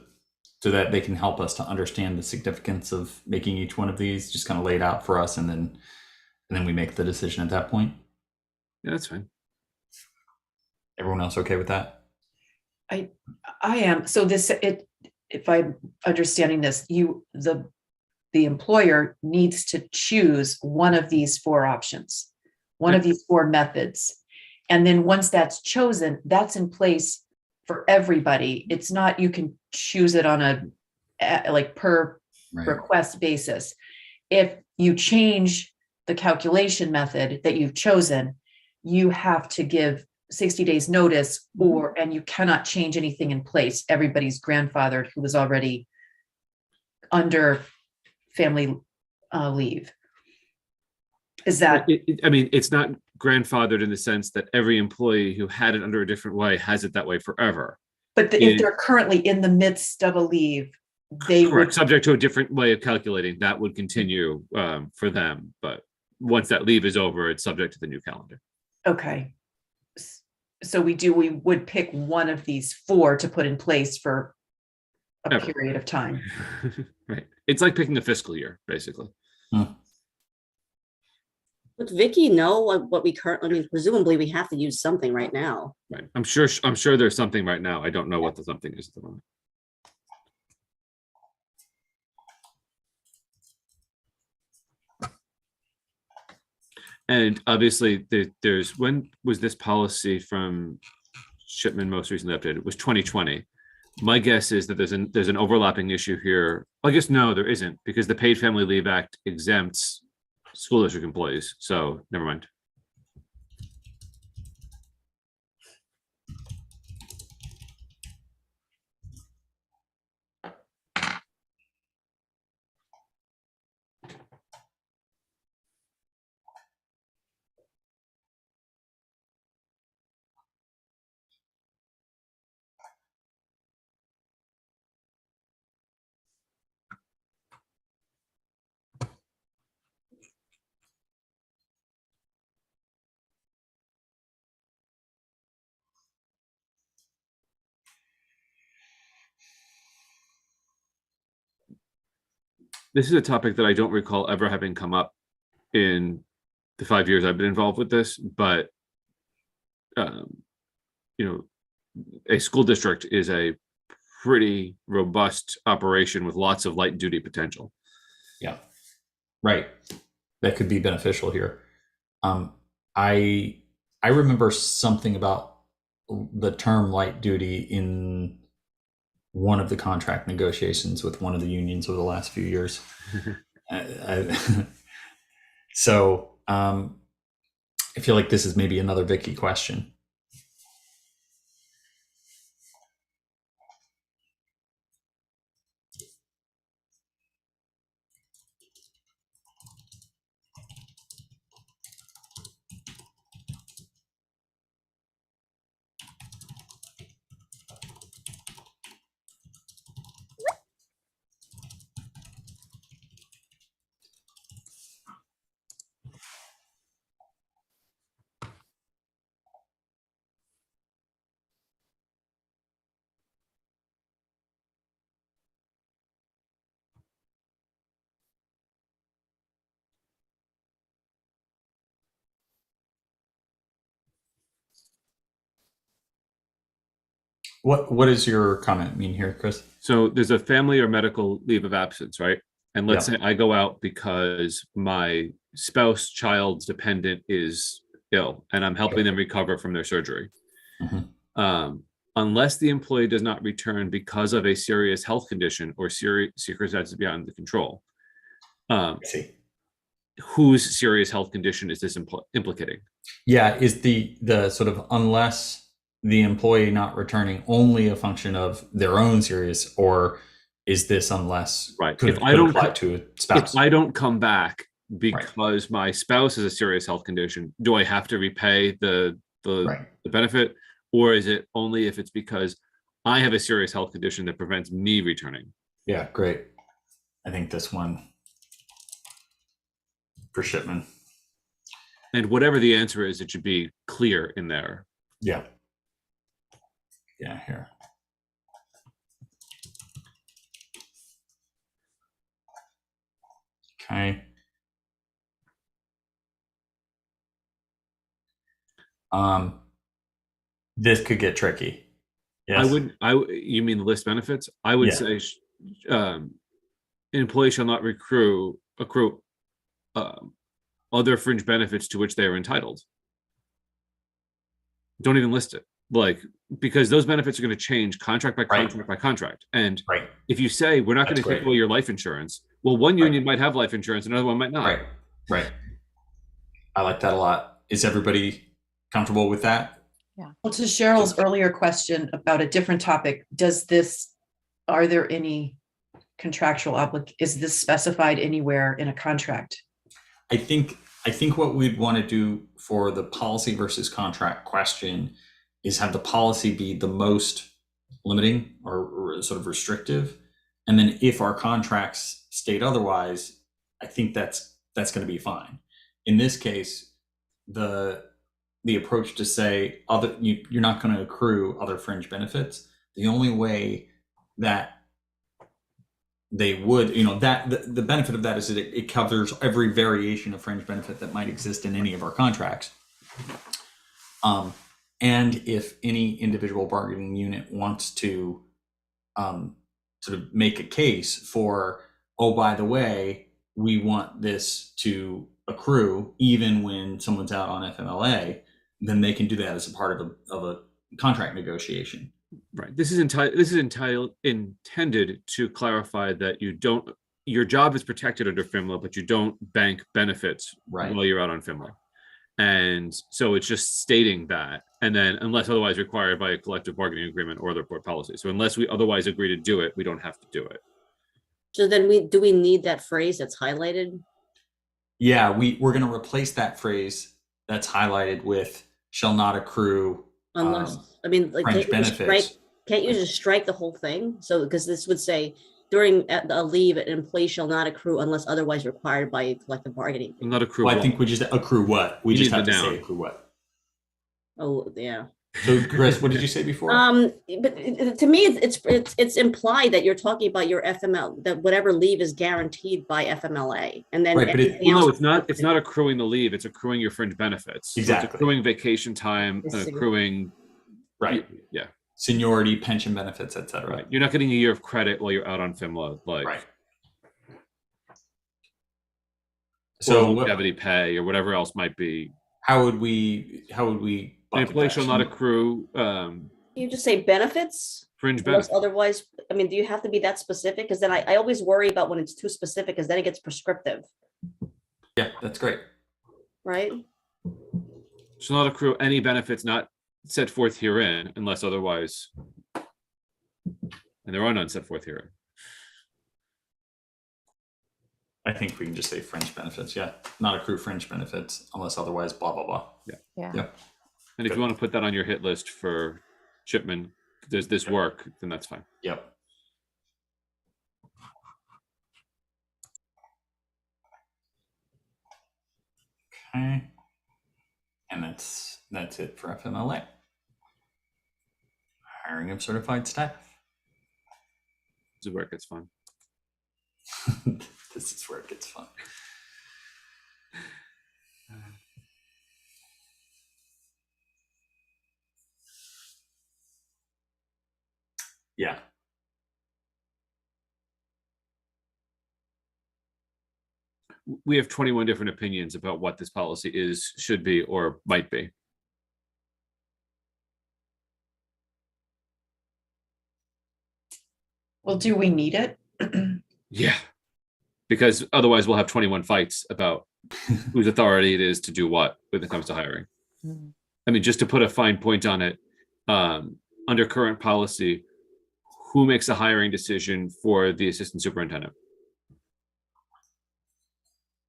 that they can help us to understand the significance of making each one of these just kind of laid out for us, and then we make the decision at that point? Yeah, that's fine. Everyone else okay with that? I am. So if I'm understanding this, the employer needs to choose one of these four options, one of these four methods. And then once that's chosen, that's in place for everybody. It's not, you can choose it on a like per request basis. If you change the calculation method that you've chosen, you have to give 60 days notice, and you cannot change anything in place. Everybody's grandfathered who was already under family leave. Is that? I mean, it's not grandfathered in the sense that every employee who had it under a different way has it that way forever. But if they're currently in the midst of a leave, they Correct. would. Subject to a different way of calculating, that would continue for them. But once that leave is over, it's subject to the new calendar. Okay. So we would pick one of these four to put in place for a period of time. Right. It's like picking a fiscal year, basically. Would Vicky know what we currently, I mean, presumably we have to use something right now. Right. I'm sure there's something right now. I don't know what the something is at the moment. And obviously there's, when was this policy from Shipman most recently updated? It was 2020. My guess is that there's an overlapping issue here. Well, I guess no, there isn't, because the Paid Family Leave Act exempts school district employees. So never mind. This is a topic that I don't recall ever having come up in the 5 years I've been involved with this, but you know, a school district is a pretty robust operation with lots of light duty potential. Yeah, right. That could be beneficial here. I remember something about the term light duty in one of the contract negotiations with one of the unions over the last few years. So I feel like this is maybe another Vicky question. What does your comment mean here, Chris? So there's a family or medical leave of absence, right? And let's say I go out because my spouse, child, dependent is ill and I'm helping them recover from their surgery. Unless the employee does not return because of a serious health condition or serious circumstances beyond the control. I see. Whose serious health condition is this implicating? Yeah, is the sort of unless the employee not returning only a function of their own serious, or is this unless if I don't apply to a spouse? If I don't come back because my spouse has a serious health condition, do I have to repay the benefit, or is it only if it's because I have a serious health condition that prevents me returning? Yeah, great. I think this one for Shipman. And whatever the answer is, it should be clear in there. Yeah. Yeah, here. Okay. This could get tricky. Yes. You mean the list benefits? I would say, an employee shall not accrue other fringe benefits to which they are entitled. Don't even list it, like, because those benefits are going to change contract by contract by contract. And Right. if you say we're not going to take away your life insurance, well, one union might have life insurance, another one might not. Right. Right. I like that a lot. Is everybody comfortable with that? Well, to Cheryl's earlier question about a different topic, are there any contractual is this specified anywhere in a contract? I think what we'd want to do for the policy versus contract question is have the policy be the most limiting or sort of restrictive. And then if our contracts state otherwise, I think that's going to be fine. In this case, the approach to say you're not going to accrue other fringe benefits, the only way that they would, that the benefit of that is that it covers every variation of fringe benefit that might exist in any of our contracts. And if any individual bargaining unit wants to sort of make a case for, oh, by the way, we want this to accrue even when someone's out on FMLA, then they can do that as a part of a contract negotiation. Right. This is intended to clarify that your job is protected under FMLA, but you don't bank benefits while you're out on FMLA. And so it's just stating that, and then unless otherwise required by a collective bargaining agreement or other board policy. So unless we otherwise agree to do it, we don't have to do it. So then do we need that phrase that's highlighted? Yeah, we're going to replace that phrase that's highlighted with shall not accrue unless, like, fringe benefits. Can't you just strike the whole thing? So, because this would say during a leave, an employee shall not accrue unless otherwise required by a collective bargaining agreement. Not accrue. Well, I think we just accrue what? We just have to say accrue what? Oh, yeah. So, Chris, what did you say before? But to me, it's implied that you're talking about your FML, that whatever leave is guaranteed by FMLA, and then no, it's not. It's not accruing the leave. It's accruing your fringe benefits. Exactly. So it's accruing vacation time, accruing. Right. Yeah. Seniority, pension benefits, etc. Right. You're not getting a year of credit while you're out on FMLA, like. Right. So longevity pay or whatever else might be. How would we? An employee shall not accrue. You just say benefits. Fringe benefits. Otherwise, do you have to be that specific? Because then I always worry about when it's too specific, because then it gets prescriptive. Yeah, that's great. Right. Shall not accrue any benefits not set forth herein, unless otherwise, and there are none set forth herein. I think we can just say fringe benefits. Yeah, not accrue fringe benefits unless otherwise blah blah blah. Yeah. Yep. And if you want to put that on your hit list for shipment, there's this work, then that's fine. Yep. Okay. And that's it for FMLA. Hiring of certified staff. This is where it gets fun. This is where it gets fun. Yeah. We have 21 different opinions about what this policy is, should be, or might be. Well, do we need it? Yeah, because otherwise we'll have 21 fights about whose authority it is to do what when it comes to hiring. Mm-hmm. Just to put a fine point on it, under current policy, who makes a hiring decision for the assistant superintendent?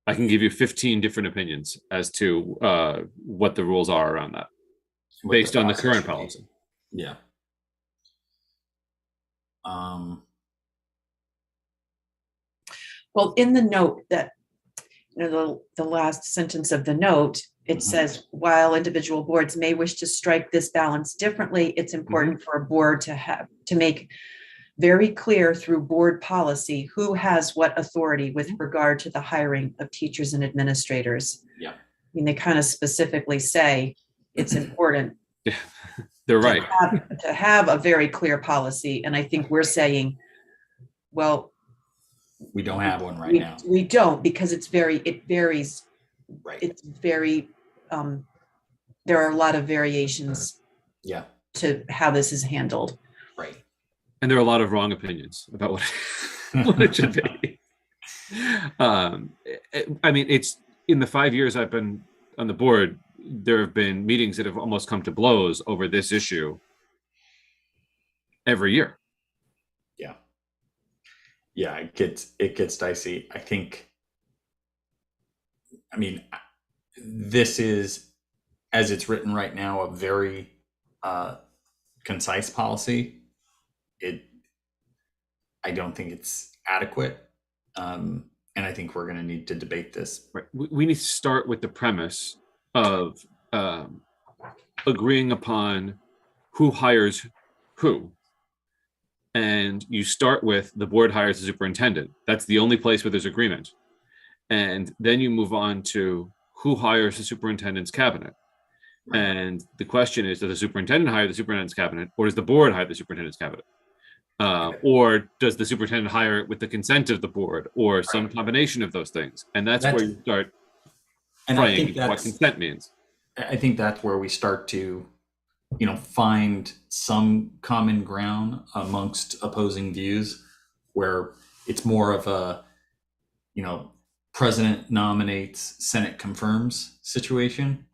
I can give you 15 different opinions as to what the rules are around that, based on the current policy. Yeah. Well, in the note that, the last sentence of the note, it says, while individual boards may wish to strike this balance differently, it's important for a board to make very clear through board policy who has what authority with regard to the hiring of teachers and administrators. Yeah. They kind of specifically say it's important Yeah, they're right. to have a very clear policy. And I think we're saying, well, We don't have one right we, now. we don't, because it varies. Right. It's very, there are a lot of variations Yeah. to how this is handled. Right. And there are a lot of wrong opinions about what, what it should be. I mean, it's in the 5 years I've been on the board, there have been meetings that have almost come to blows over this issue every year. Yeah. Yeah, it gets dicey. I mean, this is, as it's written right now, a very concise policy. I don't think it's adequate. And I think we're going to need to debate this. Right. We need to start with the premise of agreeing upon who hires who. And you start with the board hires the superintendent. That's the only place where there's agreement. And then you move on to who hires the superintendent's cabinet. Right. And the question is, does the superintendent hire the superintendent's cabinet, or does the board hire the superintendent's cabinet? Or does the superintendent hire it with the consent of the board, or some combination of those things? And that's where you start fraying what consent means. I think that's where we start to, find some common ground amongst opposing views, where it's more of a, president nominates, Senate confirms situation,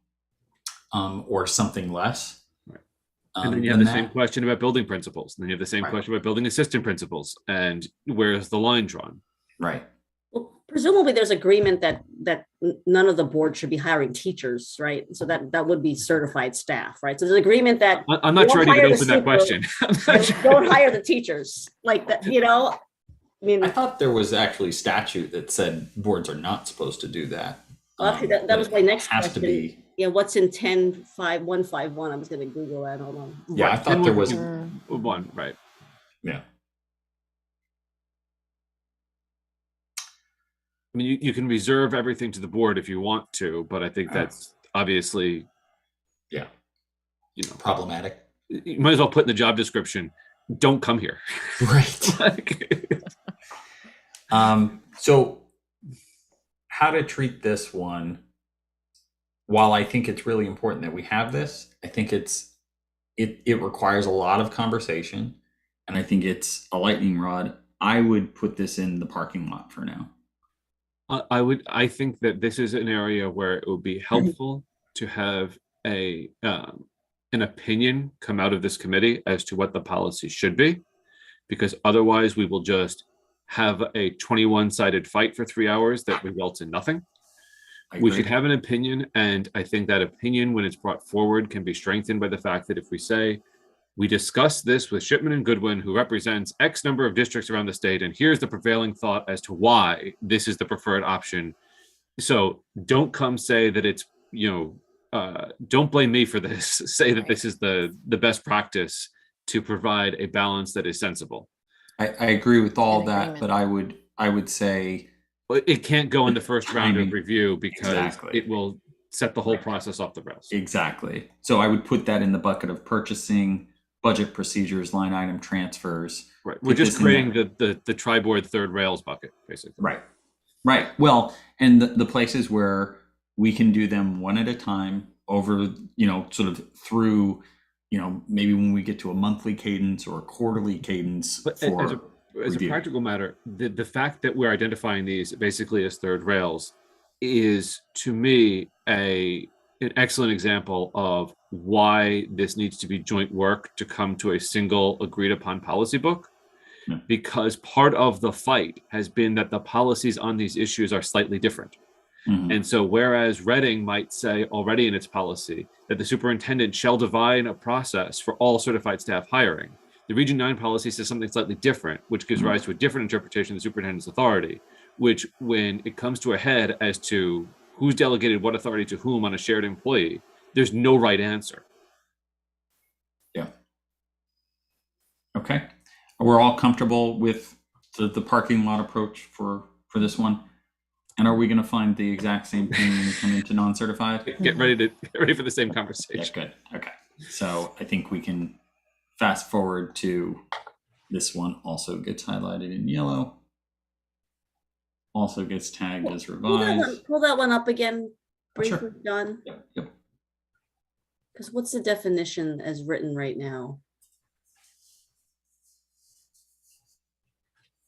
or something less. Right. And then you have the same question about building principals. And then you have the same question about building assistant principals. And where's the line drawn? Right. Well, presumably there's agreement that none of the board should be hiring teachers, right? So that would be certified staff, right? So there's agreement that I'm not sure I even open that question. Don't hire the teachers like that, I mean, I thought there was actually statute that said boards are not supposed to do that. Well, actually, that was my next has question. To be. Yeah, what's in 10.5.151? I was going to Google that. Hold on. Yeah, I thought there was one, right? Yeah. I mean, you can reserve everything to the board if you want to, but I think that's obviously, problematic. You might as well put in the job description, don't come here. Right. So how to treat this one, while I think it's really important that we have this, I think it requires a lot of conversation, and I think it's a lightning rod. I would put this in the parking lot for now. I think that this is an area where it would be helpful to have an opinion come out of this committee as to what the policy should be, because otherwise we will just have a 21-sided fight for 3 hours that results in nothing. We should have an opinion, and I think that opinion, when it's brought forward, can be strengthened by the fact that if we say, we discussed this with Shipman and Goodwin, who represents X number of districts around the state, and here's the prevailing thought as to why this is the preferred option. So don't come say that it's, don't blame me for this. Say that this is the best practice to provide a balance that is sensible. I agree with all that, but I would say it can't go in the first round of review because Exactly. it will set the whole process off the rails. Exactly. So I would put that in the bucket of purchasing, budget procedures, line item transfers. Right. We're just creating the tri-board third rails bucket, basically. Right. Well, and the places where we can do them one at a time over, sort of through, maybe when we get to a monthly cadence or a quarterly cadence. But as a practical matter, the fact that we're identifying these basically as third rails is, to me, an excellent example of why this needs to be joint work to come to a single agreed upon policy book. Yeah. Because part of the fight has been that the policies on these issues are slightly different. Mm-hmm. And so whereas Reading might say already in its policy that the superintendent shall divide a process for all certified staff hiring, the Region 9 policy says something slightly different, which gives rise to a different interpretation of the superintendent's authority, which when it comes to a head as to who's delegated what authority to whom on a shared employee, there's no right answer. Yeah. Okay. We're all comfortable with the parking lot approach for this one? And are we going to find the exact same thing when we come into non-certified? Get ready for the same Yeah, conversation. good. Okay. So I think we can fast forward to this one also gets highlighted in yellow. Also gets tagged as revised. Pull that one up again, Oh, sure. briefly, John. Yep. Because what's the definition as written right now?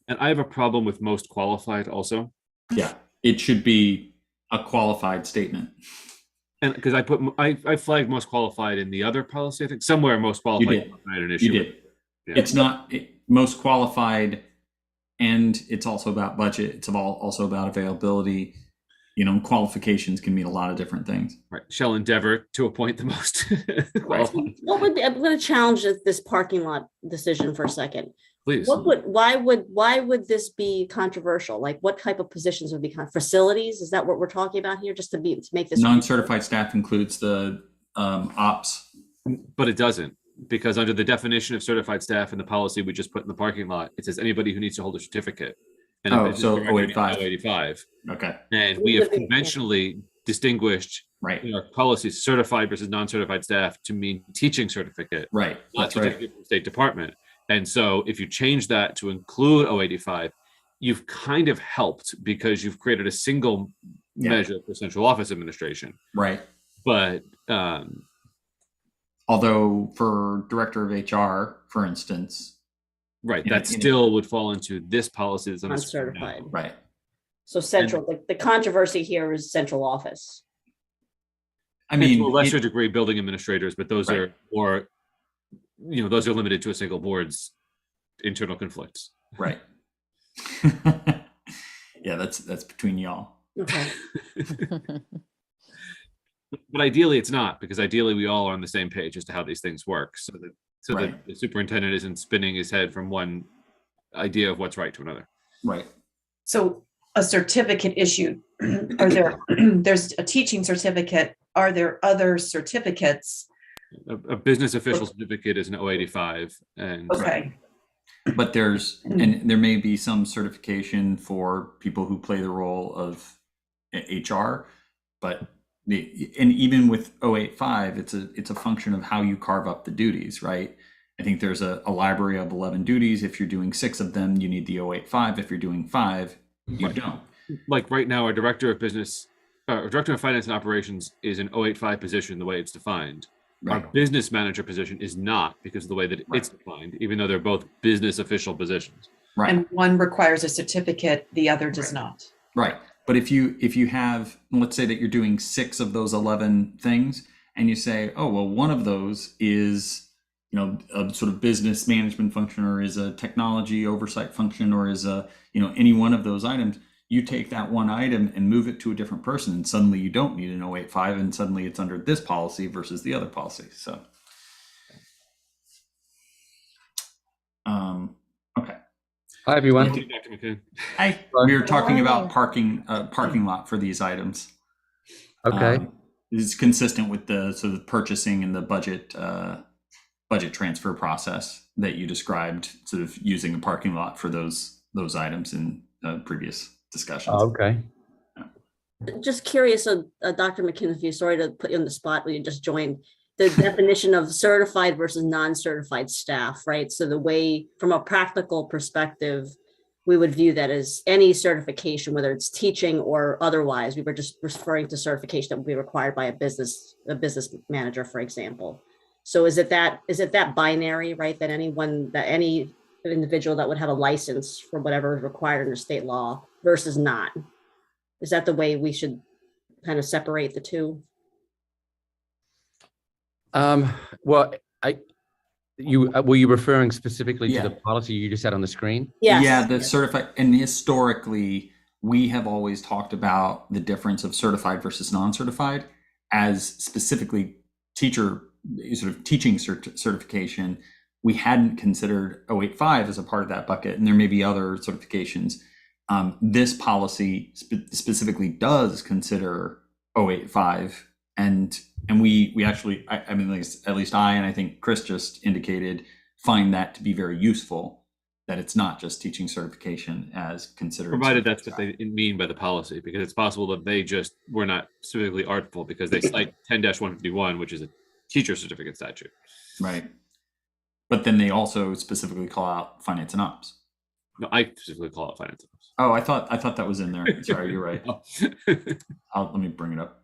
And I have a problem with most qualified also. Yeah. It should be a qualified statement. And because I flagged most qualified in the other policy, I think somewhere most qualified. did. I had an issue. You did. Yeah. It's not most qualified, and it's also about budget. It's also about availability. Qualifications can mean a lot of different things. Right. Shall endeavor to appoint the most qualified. I'm going to challenge this parking lot decision for a second. Please. Why would this be controversial? Like, what type of positions would be facilities? Is that what we're talking about here? Just to make this Non-certified staff includes the ops. But it doesn't, because under the definition of certified staff in the policy we just put in the parking lot, it says anybody who needs to hold a certificate. And Oh, a business so director needs 085. 085. Okay. And we have conventionally distinguished Right. in our policies certified versus non-certified staff to mean teaching certificate, Right. not That's right. certificate from the State Department. And so if you change that to include 085, you've kind of helped because you've created a single measure for central office administration. Right. But although for director of HR, for instance, right, that still would fall into this policy that's uncertified. Right. So central, the controversy here is central office. I mean, to a lesser degree, building administrators, but those Right. are more, those are limited to a single board's internal conflicts. Right. Yeah, that's between y'all. Okay. But ideally, it's not, because ideally we all are on the same page as to how these things work, so that Right. the superintendent isn't spinning his head from one idea of what's right to another. Right. So a certificate issued, there's a teaching certificate. Are there other certificates? A business official certificate is an 085, and Okay. But and there may be some certification for people who play the role of HR, but and even with 085, it's a function of how you carve up the duties, right? I think there's a library of 11 duties. If you're doing 6 of them, you need the 085. If you're doing 5, you don't. like right now, our director of finance and operations is an 085 position the way it's defined. Right. Our business manager position is not, because of the way that it's defined, even though they're both business official positions. Right. And one requires a certificate, the other does not. Right. But if you have, let's say that you're doing 6 of those 11 things, and you say, oh, well, one of those is, a sort of business management function, or is a technology oversight function, or is any one of those items, you take that one item and move it to a different person, and suddenly you don't need an 085, and suddenly it's under this policy versus the other policy. So, okay. Hi, everyone. Dr. McKeon. Hi. We were talking about parking lot for these items. Okay. It's consistent with the sort of purchasing and the budget transfer process that you described, sort of using a parking lot for those items in previous discussions. Okay. Just curious, Dr. McKinsey, sorry to put you on the spot when you just joined, the definition of certified versus non-certified staff, right? So the way, from a practical perspective, we would view that as any certification, whether it's teaching or otherwise. We were just referring to certification that would be required by a business manager, for example. So is it that binary, right? That any individual that would have a license for whatever is required under state law versus not? Is that the way we should kind of separate the two? Well, were you referring specifically Yeah. to the policy you just had on the screen? Yes. Yeah, the certified, and historically, we have always talked about the difference of certified versus non-certified as specifically teaching certification. We hadn't considered 085 as a part of that bucket, and there may be other certifications. This policy specifically does consider 085, and we actually, I mean, at least I, and I think Chris just indicated, find that to be very useful, that it's not just teaching certification as considered. Provided that's what they mean by the policy, because it's possible that they just were not specifically artful because they cite 10-151, which is a teacher certificate statute. Right. But then they also specifically call out finance and ops. No, I specifically call it finance. Oh, I thought that was in there. Sorry, you're right. Let me bring it up.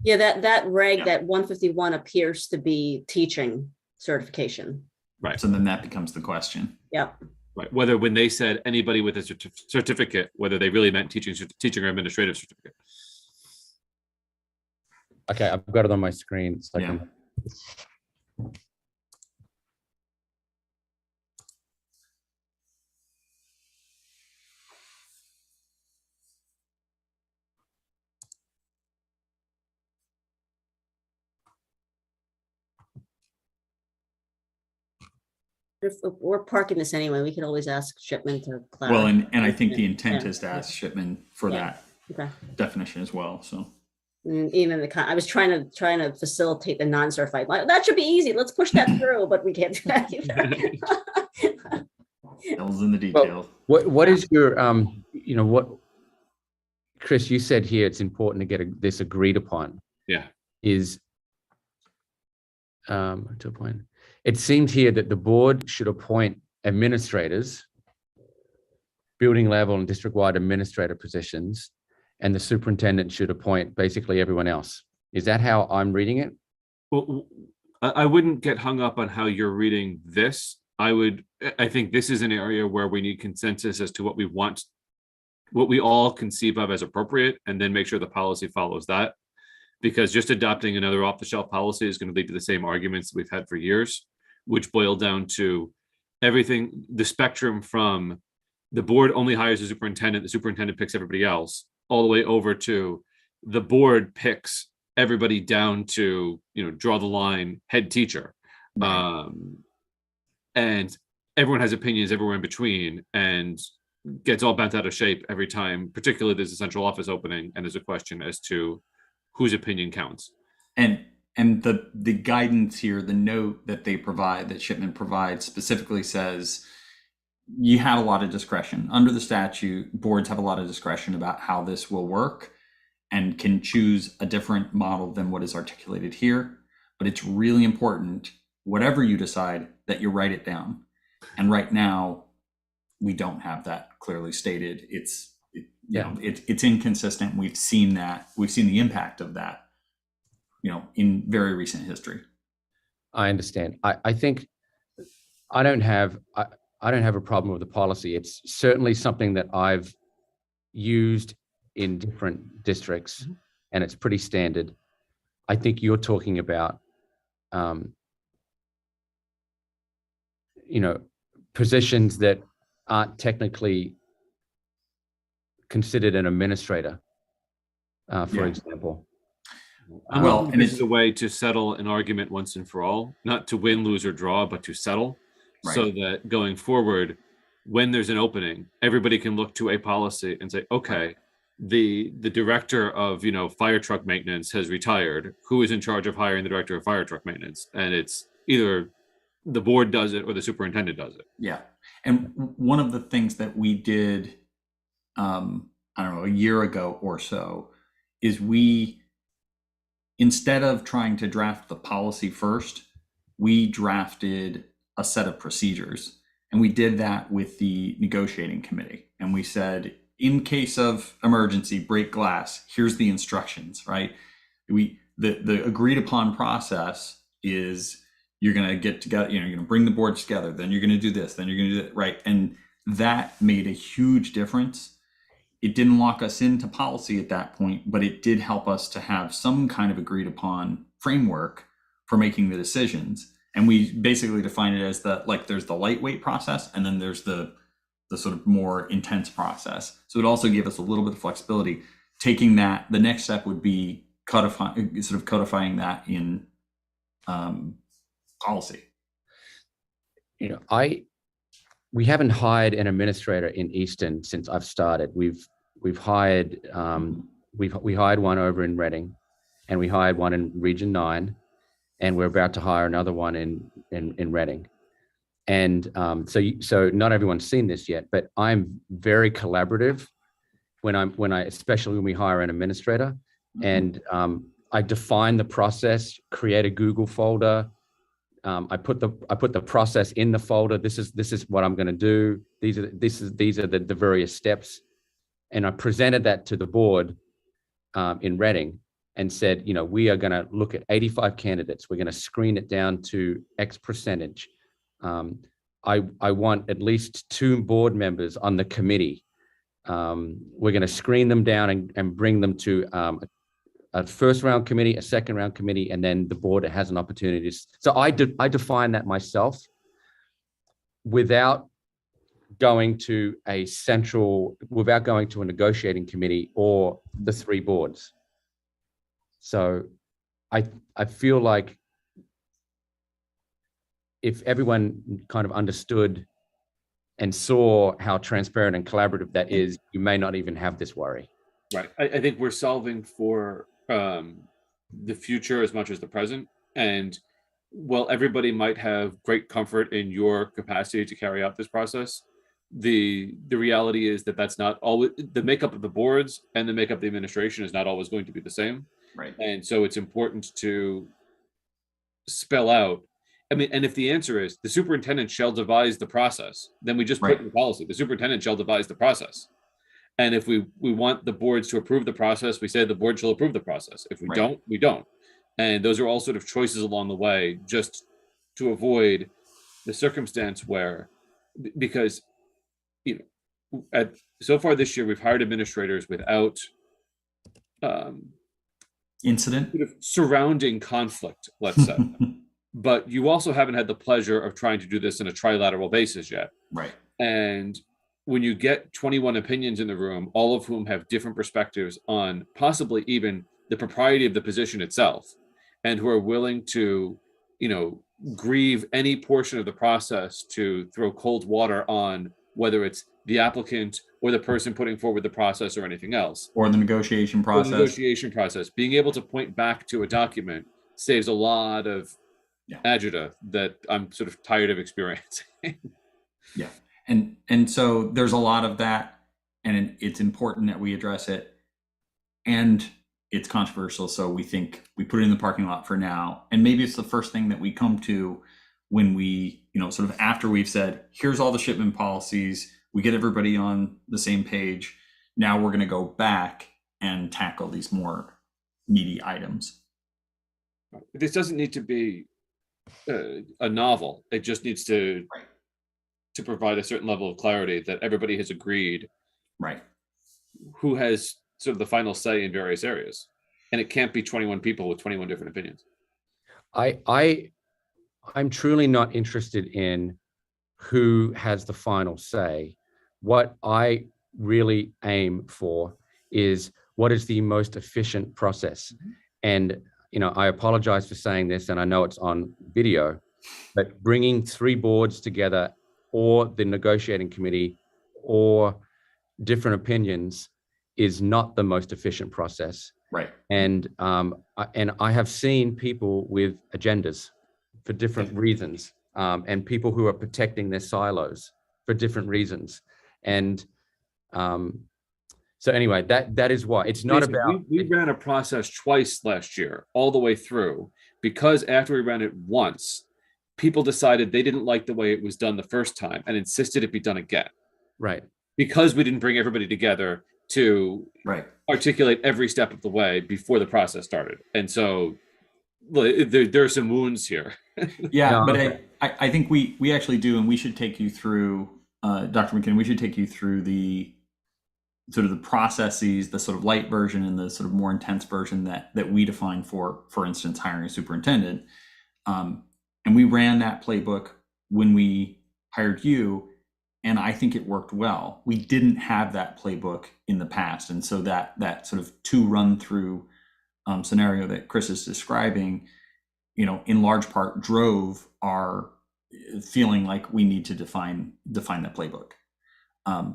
Yeah, that reg, Yeah. that 151 appears to be teaching certification. Right. So then that becomes the question. Yep. Right. Whether when they said anybody with a certificate, whether they really meant teaching or administrative certificate. Okay, I've got it on my screen. So I Yeah. can- If we're parking this anyway, we could always ask Shipman to clarify. Well, and I think the intent is to Yeah. ask Shipman for Yeah. that Okay. definition as well. So And even I was trying to facilitate the non-certified. Like, that should be easy. Let's push that through, but we can't do that either. devil's in the details. What is your what, Chris, you said here it's important to get this agreed upon. Yeah. Is to a point. It seemed here that the board should appoint administrators, building level and district-wide administrator positions, and the superintendent should appoint basically everyone else. Is that how I'm reading it? Well, I wouldn't get hung up on how you're reading this. I think this is an area where we need consensus as to what we want, what we all conceive of as appropriate, and then make sure the policy follows that. Because just adopting another off-the-shelf policy is going to lead to the same arguments we've had for years, which boil down to everything, the spectrum from the board only hires the superintendent picks everybody else, all the way over to the board picks everybody down to, draw the line, head teacher. Right. And everyone has opinions everywhere in between and gets all bent out of shape every time, particularly there's a central office opening and there's a question as to whose opinion counts. And the guidance here, the note that they provide, that Shipman provides, specifically says you have a lot of discretion. Under the statute, boards have a lot of discretion about how this will work and can choose a different model than what is articulated here. But it's really important, whatever you decide, that you write it down. And right now, we don't have that clearly stated. It's inconsistent. We've seen that. We've seen the impact of that, in very recent history. I understand. I think I don't have a problem with the policy. It's certainly something that I've used in different districts, and it's pretty standard. I think you're talking about, positions that aren't technically considered an administrator, for example. Well, and this is a way to settle an argument once and for all, not to win, lose, or draw, but to settle. Right. So that going forward, when there's an opening, everybody can look to a policy and say, okay, the director of fire truck maintenance has retired. Who is in charge of hiring the director of fire truck maintenance? And it's either the board does it or the superintendent does it. Yeah. And one of the things that we did, I don't know, a year ago or so, is we, instead of trying to draft the policy first, we drafted a set of procedures. And we did that with the negotiating committee. And we said, in case of emergency, break glass, here's the instructions, right? The agreed upon process is you're going to get together, you're going to bring the boards together, then you're going to do this, then you're going to do that, right? And that made a huge difference. It didn't lock us into policy at that point, but it did help us to have some kind of agreed upon framework for making the decisions. And we basically define it as there's the lightweight process, and then there's the sort of more intense process. So it also gave us a little bit of flexibility. Taking that, the next step would be codifying that in policy. We haven't hired an administrator in Easton since I've started. We've hired we hired one over in Reading, and we hired one in Region 9, and we're about to hire another one in Reading. And so not everyone's seen this yet, but I'm very collaborative especially when we hire an administrator, and I define the process, create a Google folder. I put the process in the folder. This is what I'm going to do. These are the various steps, and I presented that to the board in Reading and said, we are going to look at 85 candidates. We're going to screen it down to X percentage. I want at least 2 board members on the committee. We're going to screen them down and bring them to a first round committee, a second round committee, and then the board has an opportunity. So I define that myself without going to a negotiating committee or the 3 boards. So I feel like if everyone kind of understood and saw how transparent and collaborative that is, you may not even have this worry. Right. I think we're solving for the future as much as the present. And while everybody might have great comfort in your capacity to carry out this process, the reality is that that's not always the makeup of the boards, and the makeup of the administration is not always going to be the same. Right. And so it's important to spell out. I mean, and if the answer is the superintendent shall devise the process, then we just put in the policy, the superintendent shall devise the process. And if we want the boards to approve the process, we say the board shall approve the process. If we don't, we don't. And those are all sort of choices along the way, just to avoid the circumstance where, because, so far this year, we've hired administrators without incident, sort of surrounding conflict, let's say. But you also haven't had the pleasure of trying to do this in a trilateral basis yet. Right. And when you get 21 opinions in the room, all of whom have different perspectives on possibly even the propriety of the position itself, and who are willing to, grieve any portion of the process to throw cold water on whether it's the applicant or the person putting forward the process or anything else. Or the negotiation process. Being able to point back to a document saves a lot of agita that I'm sort of tired of experiencing. Yeah. And so there's a lot of that, and it's important that we address it. And it's controversial, so we think we put it in the parking lot for now. And maybe it's the first thing that we come to when we, sort of after we've said, here's all the shipment policies, we get everybody on the same page. Now we're going to go back and tackle these more meaty items. This doesn't need to be a novel. It just needs to provide a certain level of clarity that everybody has agreed. Right. Who has sort of the final say in various areas. And it can't be 21 people with 21 different opinions. I'm truly not interested in who has the final say. What I really aim for is what is the most efficient process. And, I apologize for saying this, and I know it's on video, but bringing 3 boards together, or the negotiating committee, or different opinions, is not the most efficient process. Right. And I have seen people with agendas for different reasons, and people who are protecting their silos for different reasons. And so anyway, that is why it's not about. We ran a process twice last year, all the way through, because after we ran it once, people decided they didn't like the way it was done the first time and insisted it be done again. Right. Because we didn't bring everybody together to articulate every step of the way before the process started. And so there are some wounds here. Yeah, but I think we actually do, and we should take you through, Dr. McKinnon, we should take you through the sort of the processes, the sort of light version and the sort of more intense version that we define for instance, hiring a superintendent. And we ran that playbook when we hired you, and I think it worked well. We didn't have that playbook in the past. And so that sort of 2 run through scenario that Chris is describing, in large part drove our feeling like we need to define that playbook.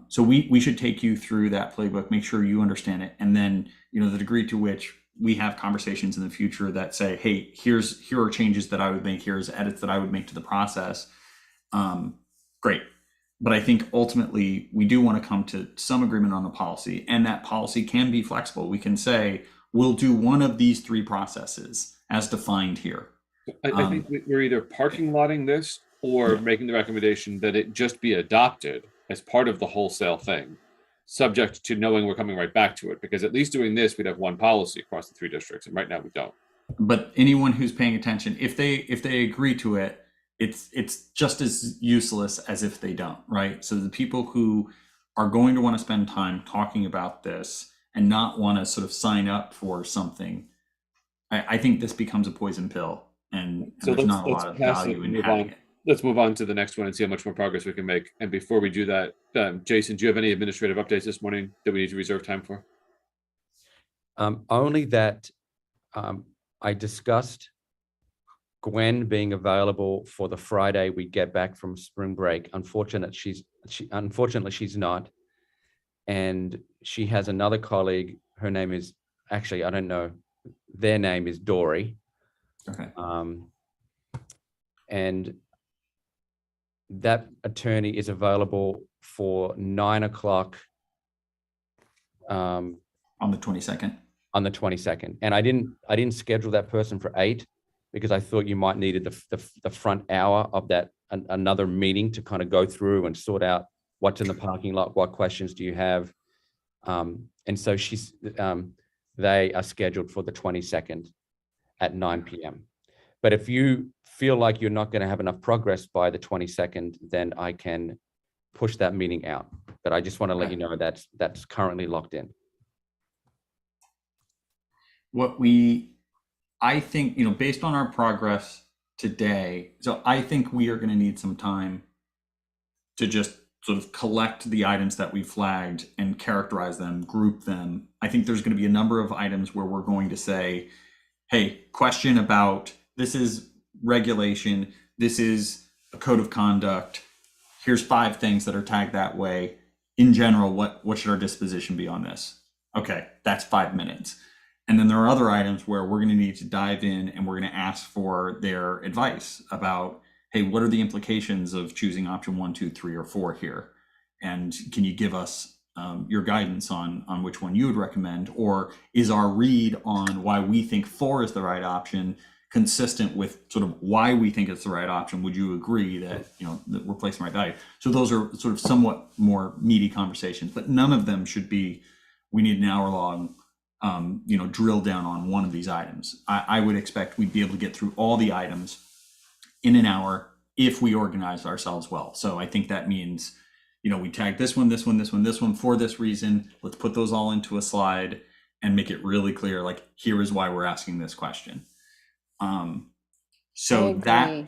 So we should take you through that playbook, make sure you understand it. And then, the degree to which we have conversations in the future that say, hey, here are changes that I would make, here's edits that I would make to the process. Great. But I think ultimately we do want to come to some agreement on the policy, and that policy can be flexible. We can say, we'll do one of these three processes as defined here. I think we're either parking lotting this or Yeah. making the recommendation that it just be adopted as part of the wholesale thing, subject to knowing we're coming right back to it. Because at least doing this, we'd have one policy across the 3 districts, and right now we don't. But anyone who's paying attention, if they agree to it, it's just as useless as if they don't, right? So the people who are going to want to spend time talking about this and not want to sort of sign up for something, I think this becomes a poison pill, and So there's not a let's lot of pass it value and in move having on. it. Let's move on to the next one and see how much more progress we can make. And before we do that, Jason, do you have any administrative updates this morning that we need to reserve time for? Only that I discussed Gwen being available for the Friday we get back from spring break. Unfortunately, she's not. And she has another colleague. Her name is, actually, I don't know. Their name is Dory. Okay. And that attorney is available for 9 o'clock On the 22nd. on the 22nd. And I didn't schedule that person for 8 because I thought you might needed the front hour of that another meeting to kind of go through and sort out what's in the parking lot, what questions do you have. And so they are scheduled for the 22nd at 9 p.m. But if you feel like you're not going to have enough progress by the 22nd, then I can push that meeting out. But I just want to let you know that's currently locked in. I think, based on our progress today, so I think we are going to need some time to just sort of collect the items that we flagged and characterize them, group them. I think there's going to be a number of items where we're going to say, hey, question about, this is regulation, this is a code of conduct, here's 5 things that are tagged that way. In general, what should our disposition be on this? Okay, that's 5 minutes. And then there are other items where we're going to need to dive in and we're going to ask for their advice about, hey, what are the implications of choosing option 1, 2, 3, or 4 here? And can you give us your guidance on which one you would recommend? Or is our read on why we think 4 is the right option consistent with sort of why we think it's the right option? Would you agree that, that we're placing the right value? So those are sort of somewhat more meaty conversations, but none of them should be, we need an hour long drill down on one of these items. I would expect we'd be able to get through all the items in an hour if we organize ourselves well. So I think that means, we tag this one, this one, this one, this one for this reason. Let's put those all into a slide and make it really clear, like, here is why we're asking this question. So that,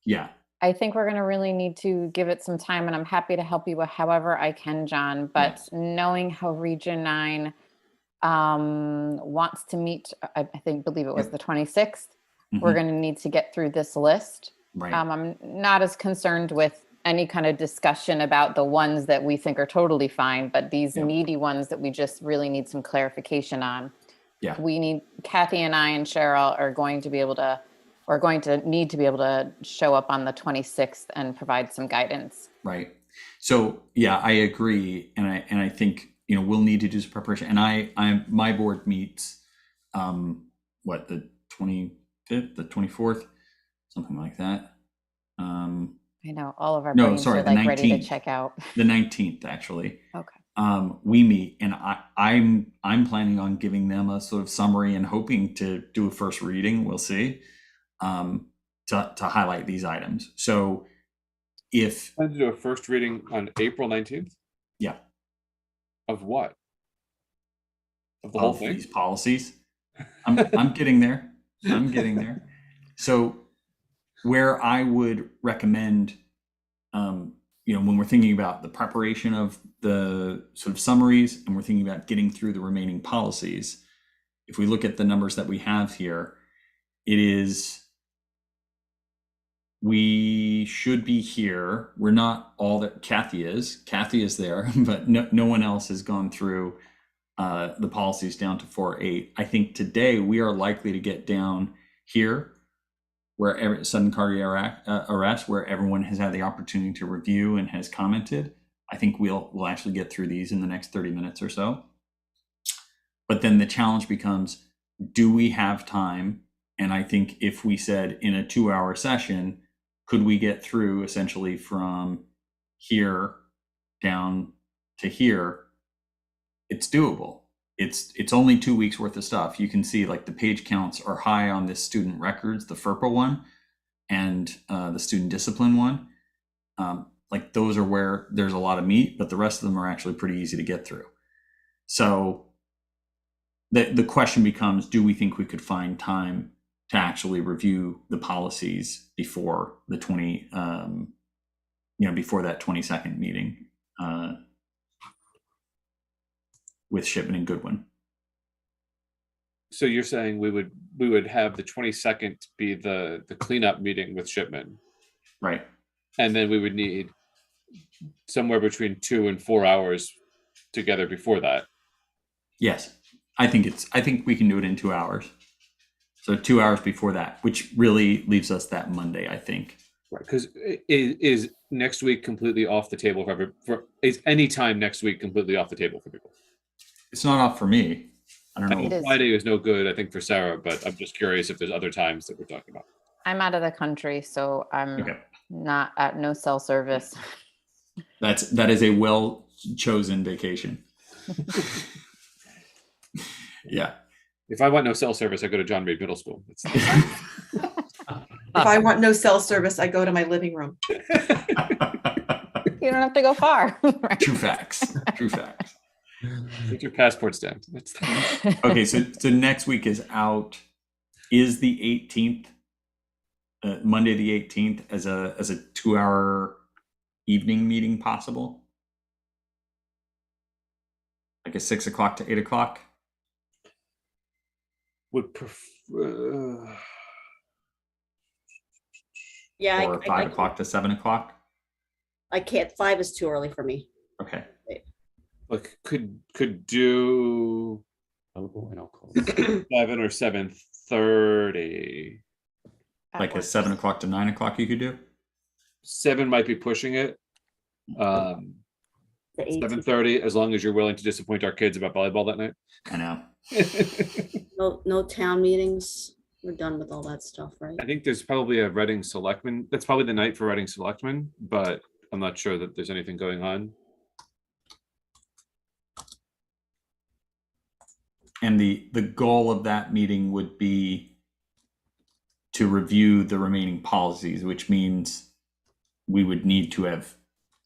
yeah. I think we're going to really need to give it some time, and I'm happy to help you however I can, John. But knowing how Region 9 wants to meet, I believe it was the 26th, we're going to need to get through this list. Right. I'm not as concerned with any kind of discussion about the ones that we think are totally fine, but these meaty ones that we just really need some clarification on. Yeah. We need, Kathy and I and Cheryl are going to need to be able to show up on the 26th and provide some guidance. Right. So yeah, I agree. And I think, we'll need to do some preparation. And my board meets, the 25th, the 24th, something like that. I know all of our brains are like ready to check out. The 19th, actually. Okay. We meet, and I'm planning on giving them a sort of summary and hoping to do a first reading. We'll see, to highlight these items. So if plan to do a first reading on April 19th. Yeah. Of what? Of the whole thing? These policies. I'm getting there. I'm getting there. So where I would recommend, when we're thinking about the preparation of the sort of summaries and we're thinking about getting through the remaining policies, if we look at the numbers that we have here, we should be here. We're not all that Kathy is. Kathy is there, but no one else has gone through the policies down to 4.8. I think today we are likely to get down here sudden cardiac arrest, where everyone has had the opportunity to review and has commented. I think we'll actually get through these in the next 30 minutes or so. But then the challenge becomes, do we have time? And I think if we said in a 2-hour session, could we get through essentially from here down to here? It's doable. It's only 2 weeks worth of stuff. You can see like the page counts are high on this student records, the FERPA one, and the student discipline one. Like those are where there's a lot of meat, but the rest of them are actually pretty easy to get through. So the question becomes, do we think we could find time to actually review the policies before the before that 22nd meeting with Shipman and Goodwin? So you're saying we would have the 22nd be the cleanup meeting with Shipman, Right. and then we would need somewhere between 2 and 4 hours together before that. Yes. I think we can do it in 2 hours. So 2 hours before that, which really leaves us that Monday, I think. Right, because is next week completely off the table is any time next week completely off the table for people? It's not off for me. I don't know. It is. Friday is no good, I think, for Sarah, but I'm just curious if there's other times that we're talking about. I'm out of the country, so I'm Okay. not at no cell service. That is a well chosen vacation. Yeah. If If I want no cell service, I go to John Reed Middle School. I want no cell service, I go to my living room. You don't have to go far. Right. True facts. True facts. Get your passport stamped. Okay, so next week is out. Is the 18th, Monday the 18th, as a 2-hour evening meeting possible? Like a 6 o'clock to 8 o'clock? Would prefer. Yeah, Or 5 o'clock to 7 o'clock? I can't. 5 is too early for me. Okay. Like could do Available, and I'll call. 7 or 7:30. Like a 7 o'clock to 9 o'clock you could do? 7 might be pushing it. The 18th. 7:30, as long as you're willing to disappoint our kids about volleyball that night. I know. No town meetings. We're done with all that stuff, right? I think there's probably a Reading Selectman. That's probably the night for Reading Selectmen, but I'm not sure that there's anything going on. And the goal of that meeting would be to review the remaining policies, which means we would need to have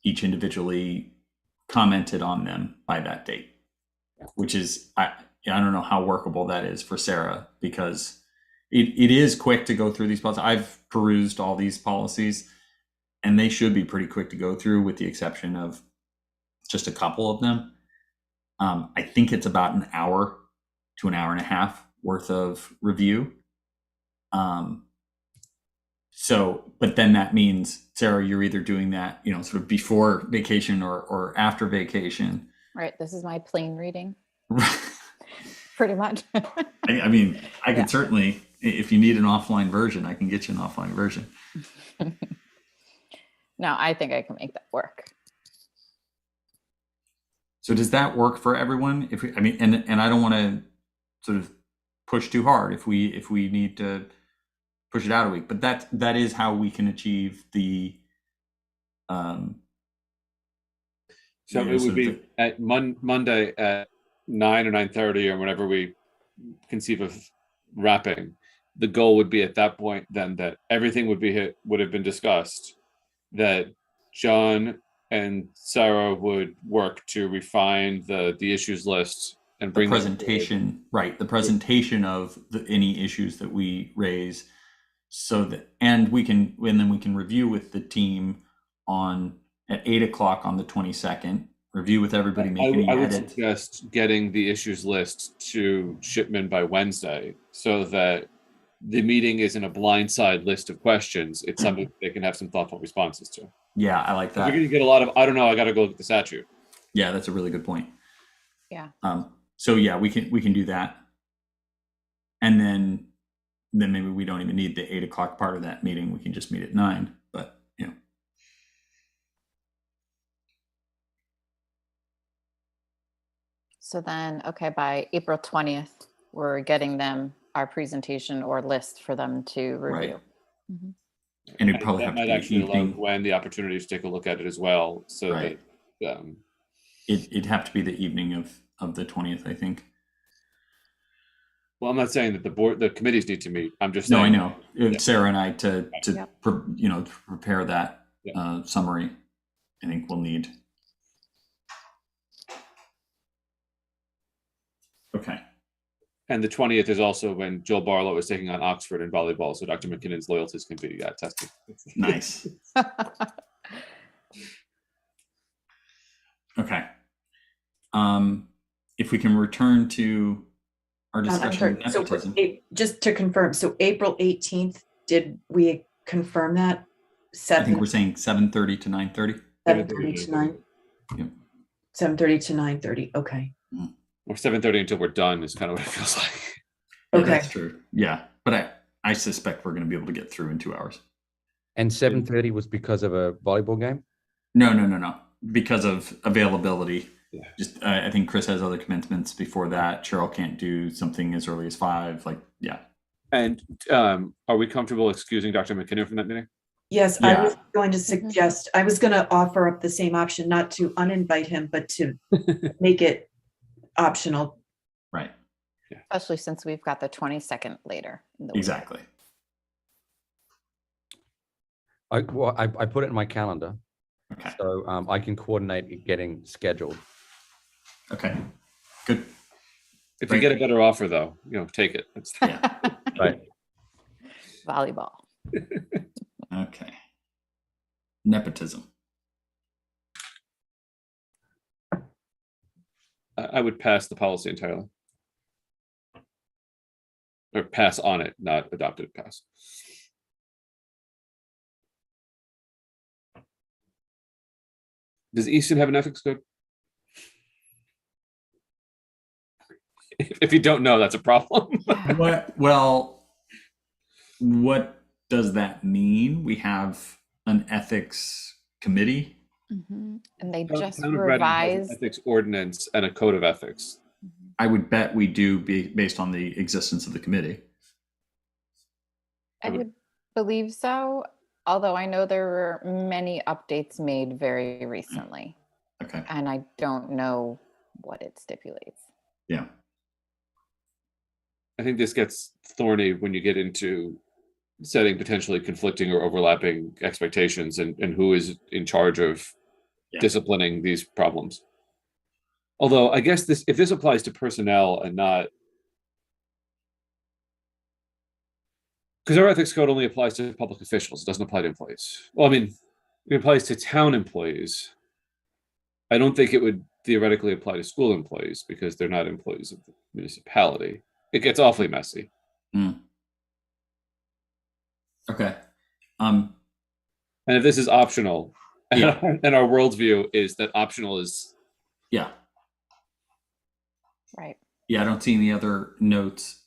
each individually commented on them by that date, which is, I don't know how workable that is for Sarah, because it is quick to go through these policies. I've perused all these policies and they should be pretty quick to go through, with the exception of just a couple of them. I think it's about an hour to an hour and a half worth of review. But then that means, Sarah, you're either doing that, sort of before vacation or after vacation. Right. This is my plain reading. Pretty much. I mean, I can certainly, if you need an offline version, I can get you an offline version. No, I think I can make that work. So does that work for everyone? And I don't want to sort of push too hard if we need to push it out a week, but that is how we can achieve the So it would be at Monday at 9 or 9:30 or whenever we conceive of wrapping. The goal would be at that point then that everything would have been discussed, that John and Sarah would work to refine the issues list and bring the presentation, right? The presentation of any issues that we raise, so that then we can review with the team at 8 o'clock on the 22nd. Review with everybody, make any I would edits. suggest getting the issues list to Shipman by Wednesday, so that the meeting isn't a blindside list of questions. It's something they can have some thoughtful responses to. Yeah, I like You're that. going to get a lot of, I don't know, I got to go look at the statute. Yeah, that's a really good point. Yeah. So yeah, we can do that, and then then maybe we don't even need the 8 o'clock part of that meeting. We can just meet at 9. But So then, okay, by April 20th, we're getting them our presentation or list for them to Right. review. Mhm. and it And probably that have to might be actually allow evening. Gwen the opportunity to take a look at it as well, so Right. that It'd have to be the evening of the 20th, I think. well, I'm not saying that the committees need to meet. I'm just No, I saying. know. Sarah and I to Yep. to prepare that Yeah. summary. I think we'll need. Okay. And the 20th is also when Jill Barlow is taking on Oxford in volleyball, so Dr. McKinnon's loyalties can be tested. Nice. Okay. If we can return to our I'm discussion of sorry. So nepotism. just to confirm, so April 18th, did we confirm that? I think we're saying 7:30 to 9:30. 7:30 to 9. Yep. 7:30 to 9:30. Okay. Or 7:30 until we're done is kind of what it feels like. Yeah, Okay. that's true. Yeah, but I suspect we're going to be able to get through in 2 hours. And 7:30 was because of a volleyball game? No. Because of availability. Yeah. Just I think Chris has other commitments before that. Cheryl can't do something as early as 5. And are we comfortable excusing Dr. McKinnon from that meeting? Yes, I was Yeah. going to suggest, I was going to offer up the same option, not to uninvite him, but to make it optional. Right. Especially since we've got the 22nd later. In the week. Exactly. I put it in my calendar, Okay. so I can coordinate it getting scheduled. Okay. Good. If Right. you get a better offer, though, take it. Yeah. Right. Volleyball. Okay. Nepotism. I would pass the policy entirely. Or pass on it, not adopt it, pass. Does Easton have an ethics code? If you don't know, that's a problem. What does that mean? We have an ethics committee. Mhm. And they Town just of Reading has an revised. ethics ordinance and a code of ethics. I would bet we do based on the existence of the committee. I would believe so, although I know there were many updates made very recently, Okay. and I don't know what it stipulates. Yeah. I think this gets thorny when you get into setting potentially conflicting or overlapping expectations and who is in charge of disciplining these problems. Although I guess if this applies to personnel and not, because our ethics code only applies to public officials, it doesn't apply to employees. Well, I mean, it applies to town employees. I don't think it would theoretically apply to school employees because they're not employees of the municipality. It gets awfully messy. Okay. And if this is optional, and our worldview is that optional is Yeah. Right. Yeah, I don't see any other notes.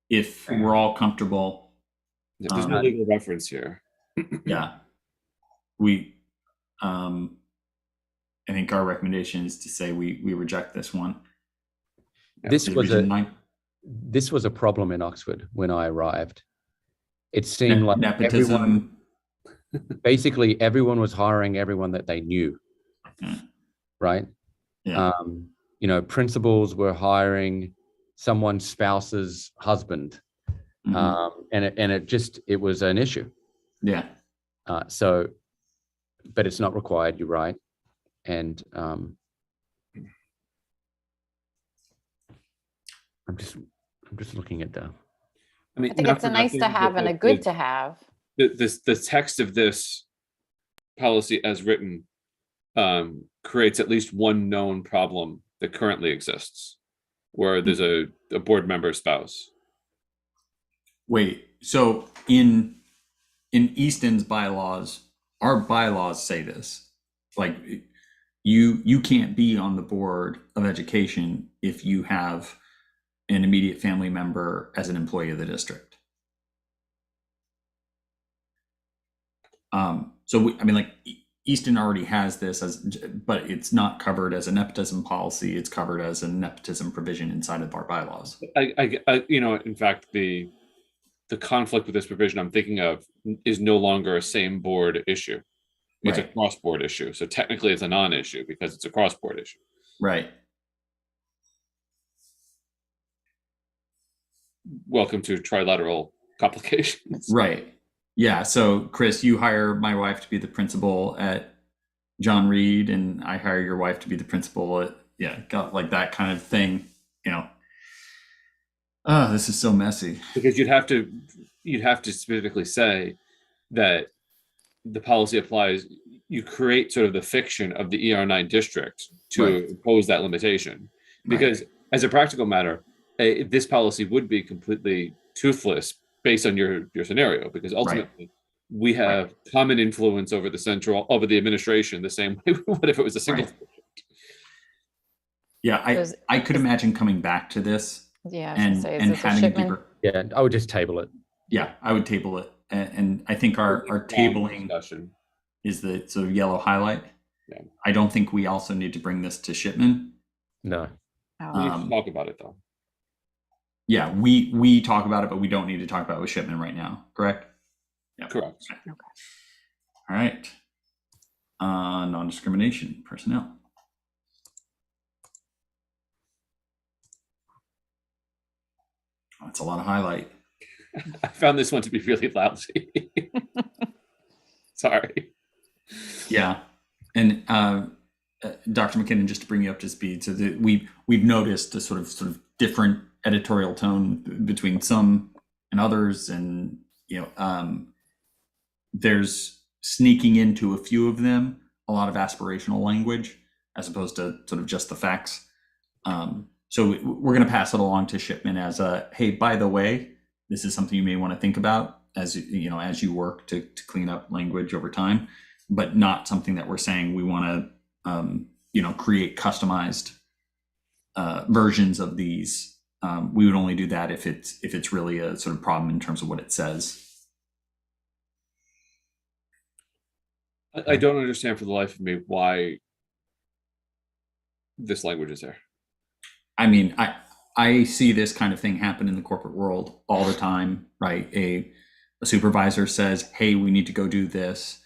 If we're all comfortable, there's no legal reference here. yeah, we, I think our recommendation is to say we reject this one. This was Reason 9. this was a problem in Oxford when I arrived. It seemed like nepotism. basically everyone was hiring everyone that they knew, right? Yeah. Principals were hiring someone's spouse's husband, and it was an issue. Yeah. But it's not required. You're right, and I'm just looking at the. I mean, I think it's a nice to have and a good to have. The text of this policy as written creates at least one known problem that currently exists, where there's a board member spouse. Wait, so in Easton's bylaws, our bylaws say this, like you can't be on the board of education if you have an immediate family member as an employee of the district. So I mean, like Easton already has this but it's not covered as a nepotism policy. It's covered as a nepotism provision inside of our bylaws. In fact, the conflict with this provision I'm thinking of is no longer a same board issue. It's Right. a cross-board issue. So technically it's a non-issue because it's a cross-board issue. Right. Welcome to trilateral complications. Right. Yeah. So Chris, you hire my wife to be the principal at John Reed, and I hire your wife to be the principal at, got like that kind of thing, Oh, this is so messy. Because you'd have to specifically say that the policy applies. You create sort of the fiction of the ER9 district to Right. impose that limitation. Because as a practical matter, this policy would be completely toothless based on your scenario, because ultimately we have common influence over the administration the same way we would if it was a single. Right. Yeah, I could imagine coming back to this. Yeah, and having a deeper. Yeah, I would just table it. Yeah, I would table it, and I think our tabling discussion is the sort of yellow highlight. Yeah. I don't think we also need to bring this to Shipman. No. We need to talk about it though. Yeah, we talk about it, but we don't need to talk about it with Shipman right now. Correct? Yeah. Correct. Okay. All right. Non-discrimination personnel. That's a lot of highlight. I found this one to be really lousy. Sorry. Yeah, and Dr. McKinnon, just to bring you up to speed, so that we've noticed a sort of different editorial tone between some and others, and there's sneaking into a few of them a lot of aspirational language as opposed to sort of just the facts. So we're going to pass it along to Shipman as a, hey, by the way, this is something you may want to think about as you work to clean up language over time, but not something that we're saying we want to create customized versions of these. We would only do that if it's really a sort of problem in terms of what it says. I don't understand for the life of me why this language is there. I mean, I see this kind of thing happen in the corporate world all the time, right? A supervisor says, hey, we need to go do this.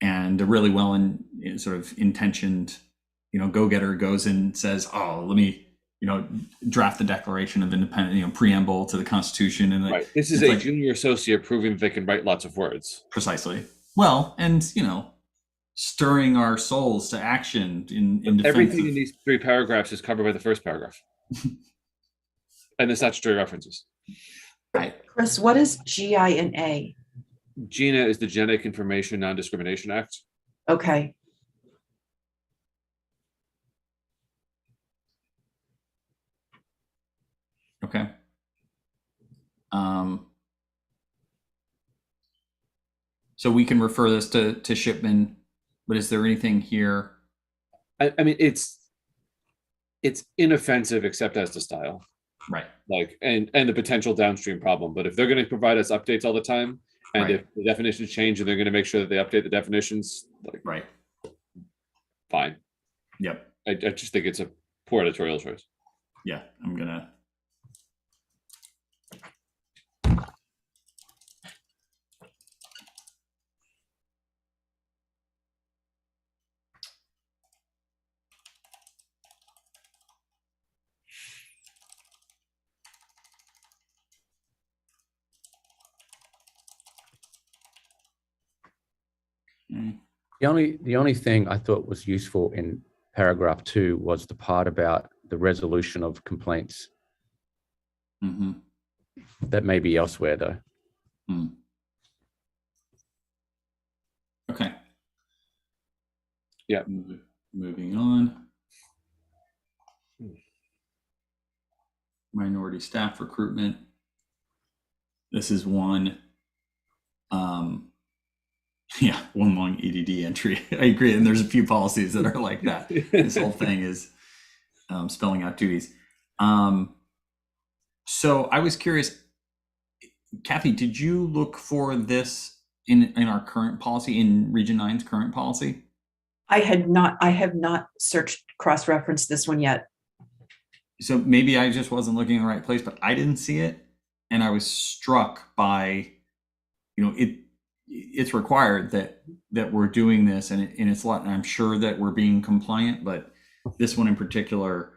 And a really sort of intentioned, go-getter goes and says, oh, let me, draft the Declaration of Independence, preamble to the Constitution. And right. This is a junior associate proving they can write lots of words. Precisely. Well, and, stirring our souls to action in defense everything in these 3 paragraphs is covered by the first paragraph. And the statutory references. Right. Chris, what is GINA? GINA is the Genetic Information Non-Discrimination Act. Okay. Okay. So we can refer this to Shipman, but is there anything here? I mean, it's inoffensive except as to style. Right. Like, and the potential downstream problem. But if they're going to provide us updates all the time, and Right. if the definitions change and they're going to make sure that they update the definitions, like, Right. fine. Yep. I just think it's a poor editorial choice. Yeah. I'm gonna. The only thing I thought was useful in paragraph 2 was the part about the resolution of complaints. Mm-hmm. That may be elsewhere though. Okay. Yeah. Moving on. Minority staff recruitment. This is one. One long EDD entry. I agree, and there's a few policies that are like that. This whole thing is spelling out duties. So I was curious, Kathy, did you look for this in our current policy, in Region 9's current policy? I have not searched, cross-referenced this one yet. So maybe I just wasn't looking in the right place, but I didn't see it. And I was struck by, it's required that we're doing this, and it's a lot, and I'm sure that we're being compliant, but this one in particular,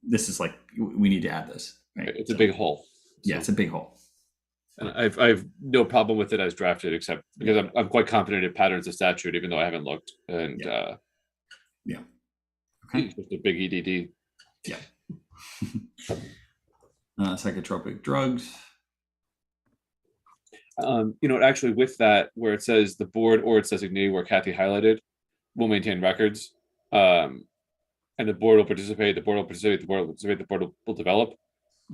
this is like, we need to add this. Right? It's a big hole. Yeah, it's a big hole. And I've no problem with it as drafted, except because I'm quite confident in patterns of statute, even though I haven't looked. And Yeah. Okay. it's just a big EDD. Yeah. Psychotropic drugs. Actually, with that, where it says the board or its designee, where Kathy highlighted, will maintain records, and the board will participate. The board will participate. The board will participate. The board will develop.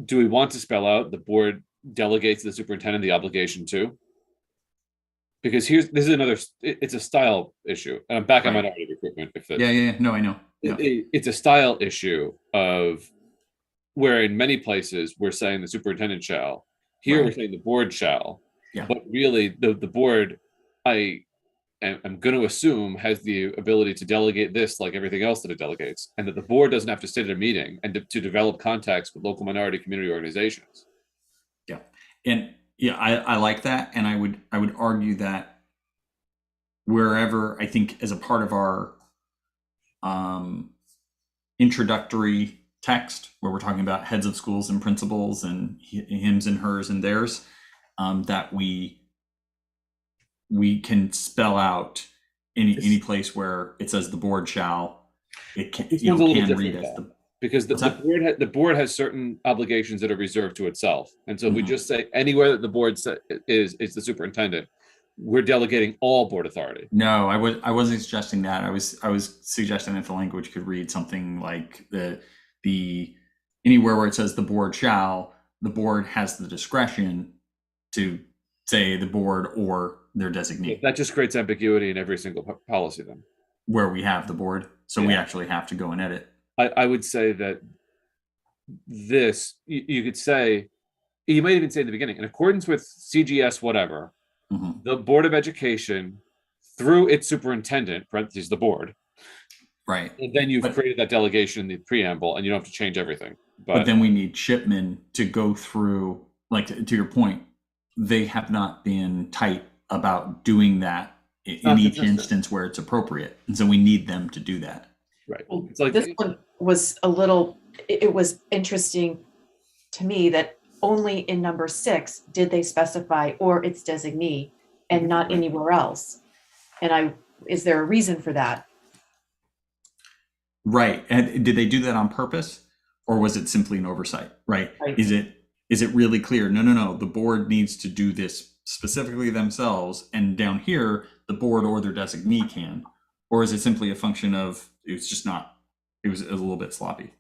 Do we want to spell out the board delegates to the superintendent the obligation to? Because this is another. It's a style issue, and I'm back on minority recruitment. Yeah. No, I know. Yeah. It's a style issue of where in many places we're saying the superintendent shall. Here we're saying the board shall. Yeah. But really, the board, I'm going to assume, has the ability to delegate this like everything else that it delegates, and that the board doesn't have to sit at a meeting and to develop contacts with local minority community organizations. Yeah, and I like that, and I would argue that wherever, I think, as a part of our introductory text, where we're talking about heads of schools and principals and hims and hers and theirs, that we can spell out any place where it says the board shall, it can, read as the, because the board has certain obligations that are reserved to itself, and so if we just say anywhere that the board is the superintendent, we're delegating all board authority. No, I wasn't suggesting that. I was suggesting that the language could read something like the anywhere where it says the board shall, the board has the discretion to say the board or their designee. That just creates ambiguity in every single policy then. Where we have the board, so we actually have to go and edit. I would say that this, you could say, you might even say in the beginning, in accordance with CGS whatever, the Board of Education, through its superintendent, parentheses, the board, right? And then you've created that delegation in the preamble, and you don't have to change everything. But then we need Shipman to go through, like, to your point, they have not been tight about doing that in each instance where it's appropriate, and so we need them to do that. Right. Well, it's like, this one was it was interesting to me that only in number 6 did they specify or its designee and not anywhere else. And is there a reason for that? Right. And did they do that on purpose, or was it simply an oversight? Right. Is it really clear? No. The board needs to do this specifically themselves, and down here, the board or their designee can. Or is it simply a function of it was a little bit sloppy?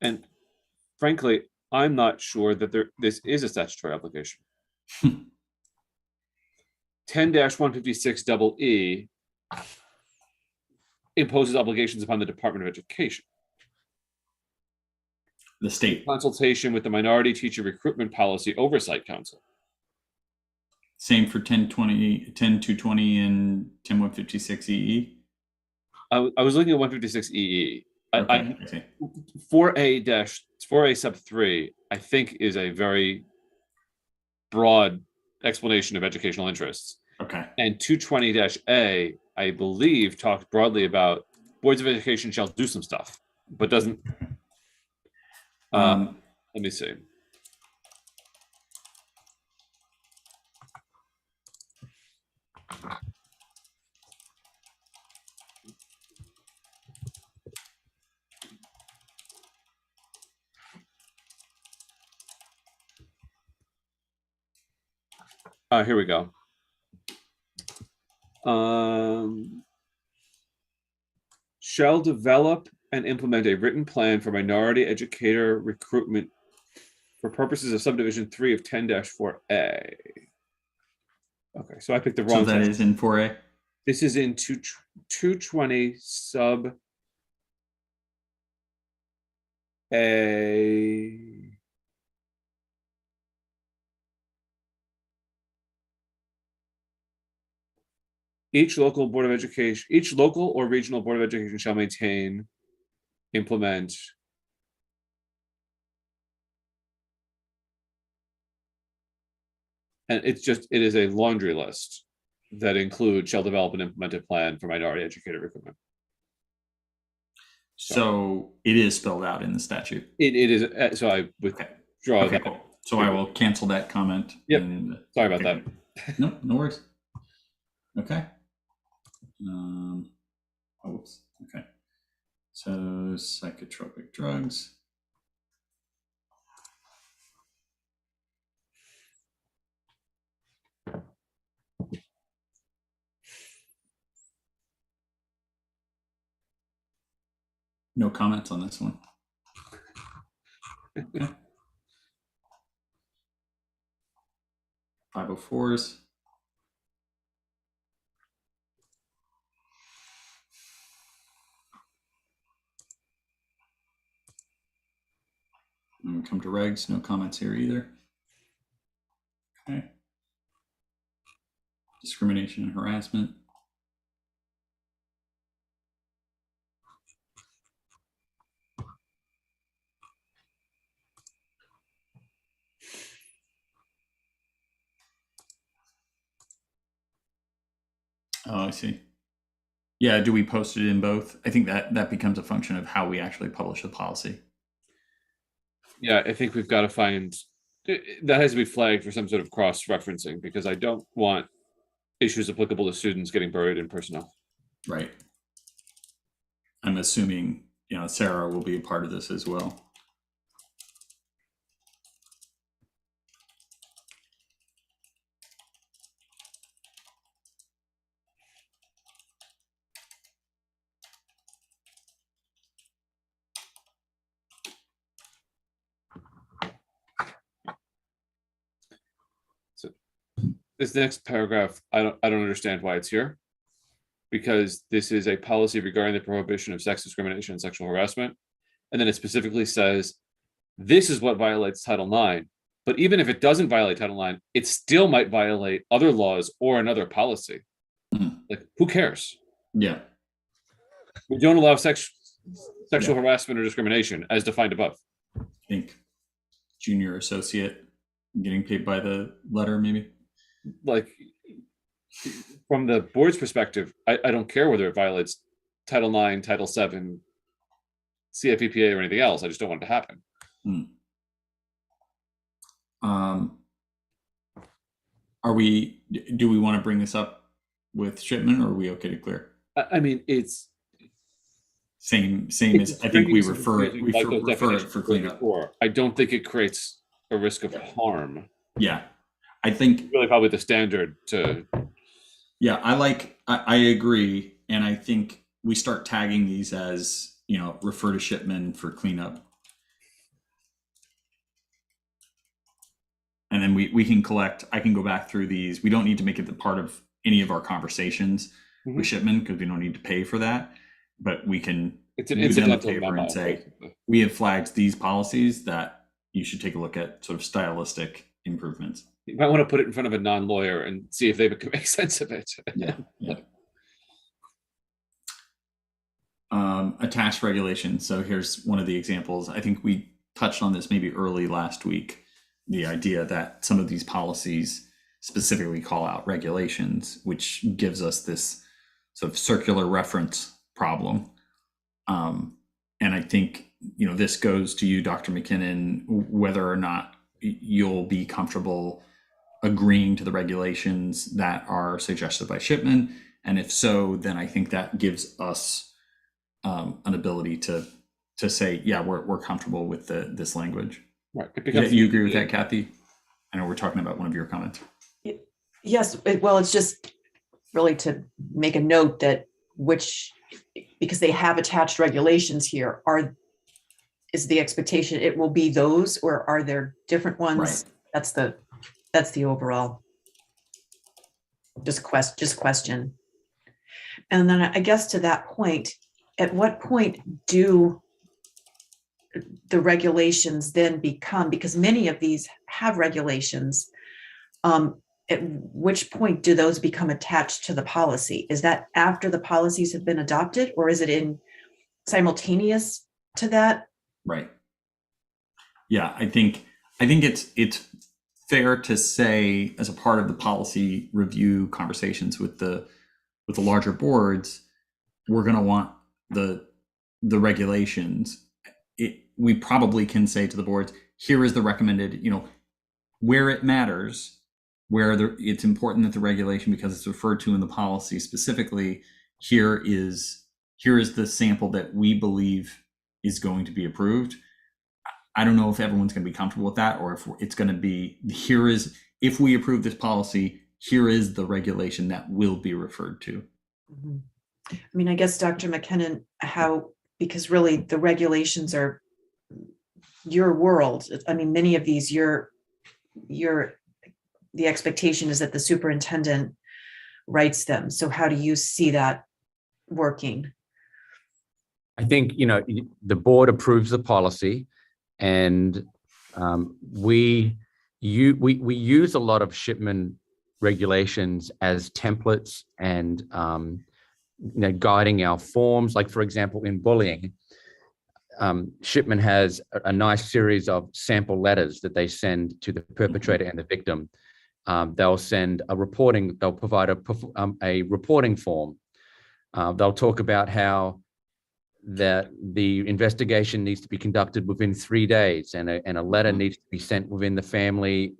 and frankly, I'm not sure that this is a statutory obligation. 10-156 EE imposes obligations upon the Department of Education. The state. Consultation with the Minority Teacher Recruitment Policy Oversight Council. Same for 10-220 and 10-156 EE. I was looking at 156 EE. Okay, I see. 4A sub 3, I think, is a very broad explanation of educational interests. Okay. And 220-A, I believe, talks broadly about boards of education shall do some stuff, but doesn't. Let me see. Here we go. Shall develop and implement a written plan for minority educator recruitment for purposes of subdivision 3 of 10-4A. Okay, so I picked the So wrong that section. is in 4A. This is in 220 sub A. Each local or regional board of education shall maintain, implement. And it is a laundry list that includes shall develop and implement a plan for minority educator recruitment. So it is spelled out in the statute. It is, so I withdraw Okay, that. cool. So I will cancel that comment. Yep. And, Sorry about that. No, no worries. Okay. Oops. Okay. So psychotropic drugs. No comments on this one. Okay. 504s. And we come to regs, no comments here either. Okay. Discrimination and harassment. Oh, I see. Yeah, do we post it in both? I think that becomes a function of how we actually publish the policy. Yeah, I think we've got to find that has to be flagged for some sort of cross-referencing because I don't want issues applicable to students getting buried in personnel. Right. I'm assuming, Sarah will be a part of this as well. So this next paragraph, I don't understand why it's here. Because this is a policy regarding the prohibition of sex discrimination and sexual harassment. And then it specifically says, this is what violates Title IX. But even if it doesn't violate Title IX, it still might violate other laws or another policy. Like, who cares? Yeah. We don't allow sexual harassment or discrimination as defined above. I think junior associate getting paid by the letter, maybe. Like, from the board's perspective, I don't care whether it violates Title IX, Title VII, CFEPA, or anything else. I just don't want it to happen. Do we want to bring this up with Shipman, or are we okay to clear? I mean, it's same as I think we refer it for cleanup. I don't think it creates a risk of harm. Yeah, I think really probably the standard to. Yeah, I agree, and I think we start tagging these as refer to Shipman for cleanup, and then we can collect. I can go back through these. We don't need to make it the part of any of our conversations with Shipman because we don't need to pay for that. But we can it's an do them a incidental favor memo, and say basically. We have flagged these policies that you should take a look at, sort of stylistic improvements. You might want to put it in front of a non-lawyer and see if they can make sense of it. Yeah. Attached regulations. So here's one of the examples. I think we touched on this maybe early last week. The idea that some of these policies specifically call out regulations, which gives us this sort of circular reference problem. And I think, this goes to you, Dr. McKinnon, whether or not you'll be comfortable agreeing to the regulations that are suggested by Shipman. And if so, then I think that gives us an ability to say, yeah, we're comfortable with this language. Right. You agree with that, Kathy? I know we're talking about one of your comments. Yes, well, it's just really to make a note that because they have attached regulations here, is the expectation it will be those, or are there different ones? Right. That's the overall just question. And then I guess to that point, at what point do the regulations then become, because many of these have regulations, at which point do those become attached to the policy? Is that after the policies have been adopted, or is it in simultaneous to that? Right. Yeah, I think it's fair to say, as a part of the policy review conversations with the larger boards, we're going to want the regulations. We probably can say to the boards, here is the recommended, where it matters, it's important that the regulation, because it's referred to in the policy specifically, here is the sample that we believe is going to be approved. I don't know if everyone's going to be comfortable with that, or if it's going to be, if we approve this policy, here is the regulation that will be referred to. Mhm. I mean, I guess, Dr. McKinnon, because really the regulations are your world. I mean, many of these, the expectation is that the superintendent writes them. So how do you see that working? I think, the board approves the policy, and we use a lot of shipment regulations as templates and guiding our forms. Like, for example, in bullying, Shipman has a nice series of sample letters that they send to the perpetrator and the victim. They'll provide a reporting form. They'll talk about how that the investigation needs to be conducted within 3 days, and a letter needs to be sent within the family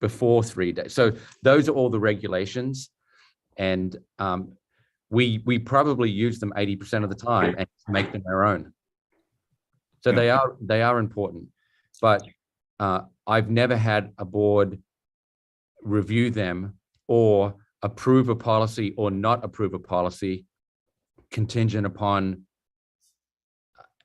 before 3 days. So those are all the regulations, and we probably use them 80% of the time and make them our own. So they are important, but I've never had a board review them or approve a policy or not approve a policy contingent upon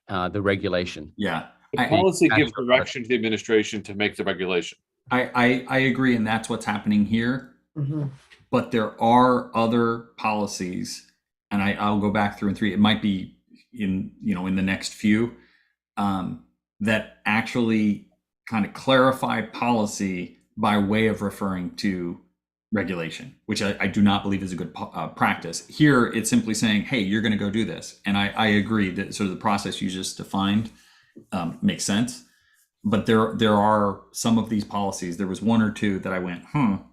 the regulation. Yeah. The policy gives direction to the administration to make the regulation. I agree, and that's what's happening here. Mhm. But there are other policies, and I'll go back through and three. It might be in the next few that actually kind of clarify policy by way of referring to regulation, which I do not believe is a good practice. Here, it's simply saying, hey, you're going to go do this. And I agree that sort of the process you just defined makes sense. But there are some of these policies. There was one or two that I went,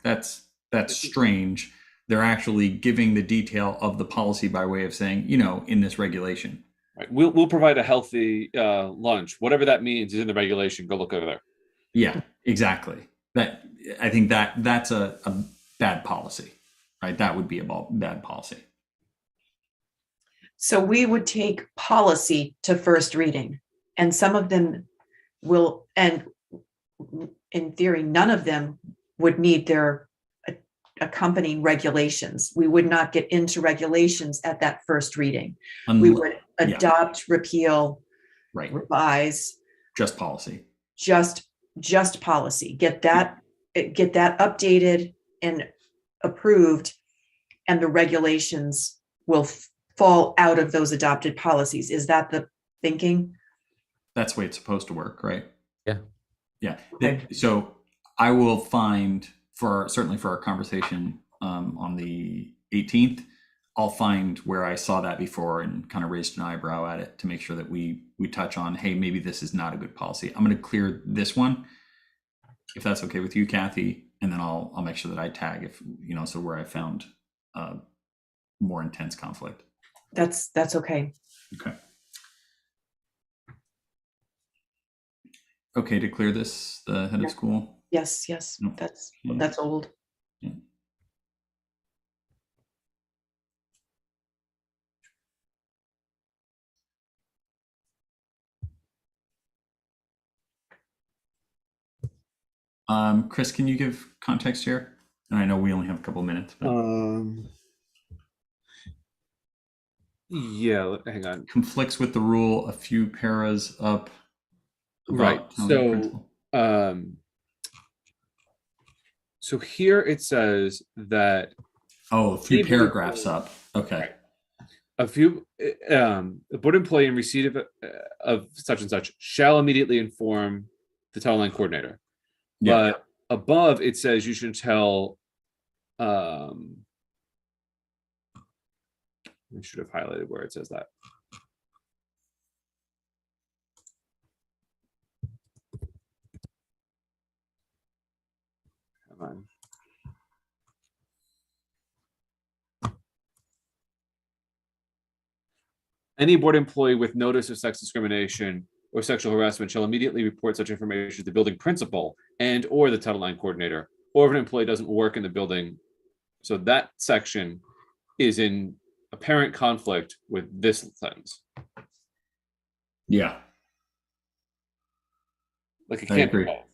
that's strange. They're actually giving the detail of the policy by way of saying, in this regulation. Right. We'll provide a healthy lunch. Whatever that means is in the regulation. Go look over there. Yeah, exactly. I think that's a bad policy, right? That would be a bad policy. So we would take policy to first reading, and some of them will, and in theory, none of them would need their accompanying regulations. We would not get into regulations at that first reading. We would adopt, repeal, right, revise, just policy, just policy. Get that updated and approved, and the regulations will fall out of those adopted policies. Is that the thinking? That's the way it's supposed to work, right? Yeah. Okay. So I will find, certainly for our conversation on the 18th, I'll find where I saw that before and kind of raised an eyebrow at it to make sure that we touch on, hey, maybe this is not a good policy. I'm going to clear this one, if that's okay with you, Kathy, and then I'll make sure that I tag if so where I found more intense conflict. That's okay. Okay. Okay, to clear this, the head of school. Yes. No. That's old. Yeah. Chris, can you give context here? And I know we only have a couple minutes, but Yeah, hang on. conflicts with the rule a few paras up. Right. about town So, principal. so here it says that Oh, a few Any board paragraphs employee- up. Okay. Right. a few a board employee in receipt of such and such shall immediately inform the town line coordinator. Yeah. But above it says you should tell I should have highlighted where it says that. Come on. Any board employee with notice of sex discrimination or sexual harassment shall immediately report such information to the building principal and or the title line coordinator, or if an employee doesn't work in the building. So that section is in apparent conflict with this sentence. Yeah. Like it I can't be agree. both.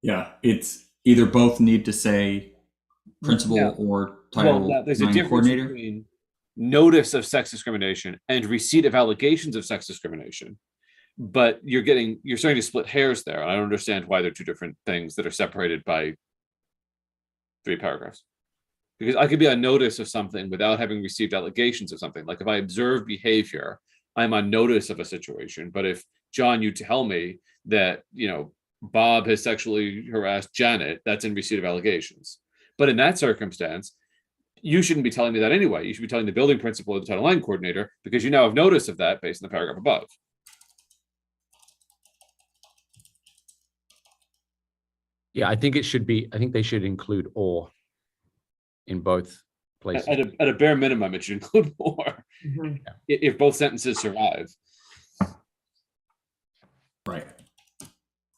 Yeah. It's either both need to say principal Yeah. or title Well, there's a line difference coordinator. between notice of sex discrimination and receipt of allegations of sex discrimination. But you're starting to split hairs there. I don't understand why they're two different things that are separated by 3 paragraphs. Because I could be on notice of something without having received allegations of something. Like if I observe behavior, I'm on notice of a situation. But if John, you tell me that, Bob has sexually harassed Janet, that's in receipt of allegations. But in that circumstance, you shouldn't be telling me that anyway. You should be telling the building principal or the title line coordinator because you now have notice of that based on the paragraph above. Yeah, I think they should include or in both places. At a bare minimum, it should include more if both sentences survive. Right.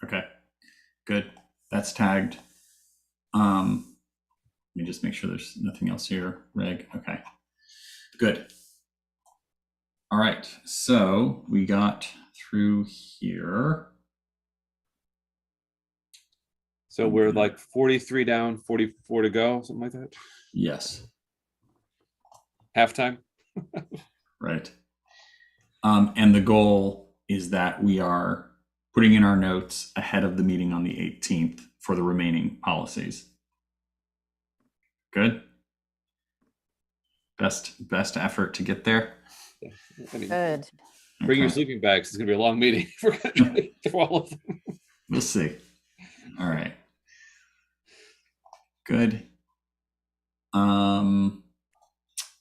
Okay. Good. That's tagged. Let me just make sure there's nothing else here. Reg. Okay. Good. All right. So we got through here. So we're like 43 down, 44 to go, something like that. Yes. Halftime. Right. And the goal is that we are putting in our notes ahead of the meeting on the 18th for the remaining policies. Good. Best effort to get there. I mean, Good. bring your Okay. sleeping bags. It's gonna be a long meeting. We're gonna try to get through all of them. We'll see. All right. Good.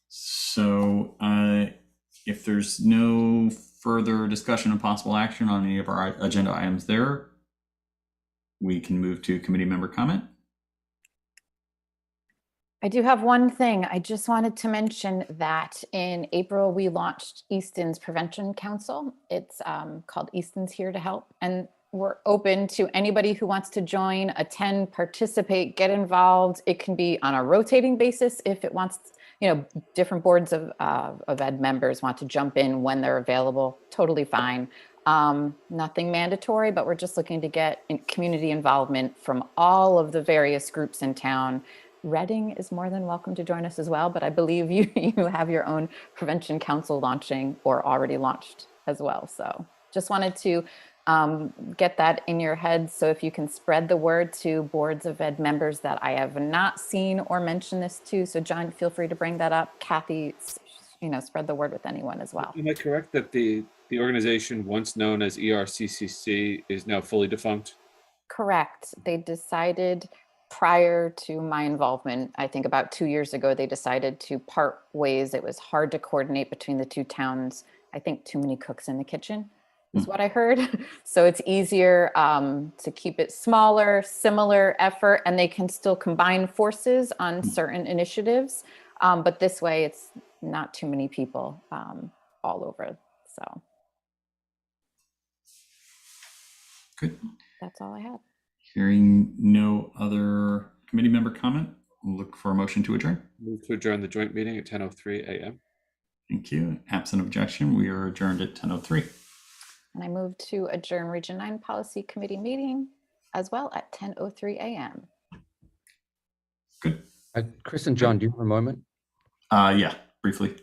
So if there's no further discussion of possible action on any of our agenda items there, we can move to committee member comment. I do have one thing. I just wanted to mention that in April, we launched Easton's Prevention Council. It's called Easton's Here to Help. And we're open to anybody who wants to join, attend, participate, get involved. It can be on a rotating basis if it wants, different boards of ed members want to jump in when they're available. Totally fine. Nothing mandatory, but we're just looking to get community involvement from all of the various groups in town. Reading is more than welcome to join us as well, but I believe you have your own prevention council launching or already launched as well. So just wanted to get that in your head. So if you can spread the word to boards of ed members that I have not seen or mentioned this to. So John, feel free to bring that up. Kathy, spread the word with anyone as well. Am I correct that the organization once known as ERCCC is now fully defunct? Correct. They decided prior to my involvement, I think about 2 years ago, they decided to part ways. It was hard to coordinate between the two towns. I think too many cooks in the kitchen is what I heard. So it's easier to keep it smaller, similar effort, and they can still combine forces on certain initiatives. But this way, it's not too many people all over. So Good. that's all I had. Hearing no other committee member comment, we'll look for a motion to adjourn. Move to adjourn the joint meeting at 10:03 a.m. Thank you. Absent objection, we are adjourned at 10:03. And I move to adjourn Region 9 Policy Committee meeting. as well at 10:03 a.m. Good. Chris and John, do you have a moment? Yeah, briefly.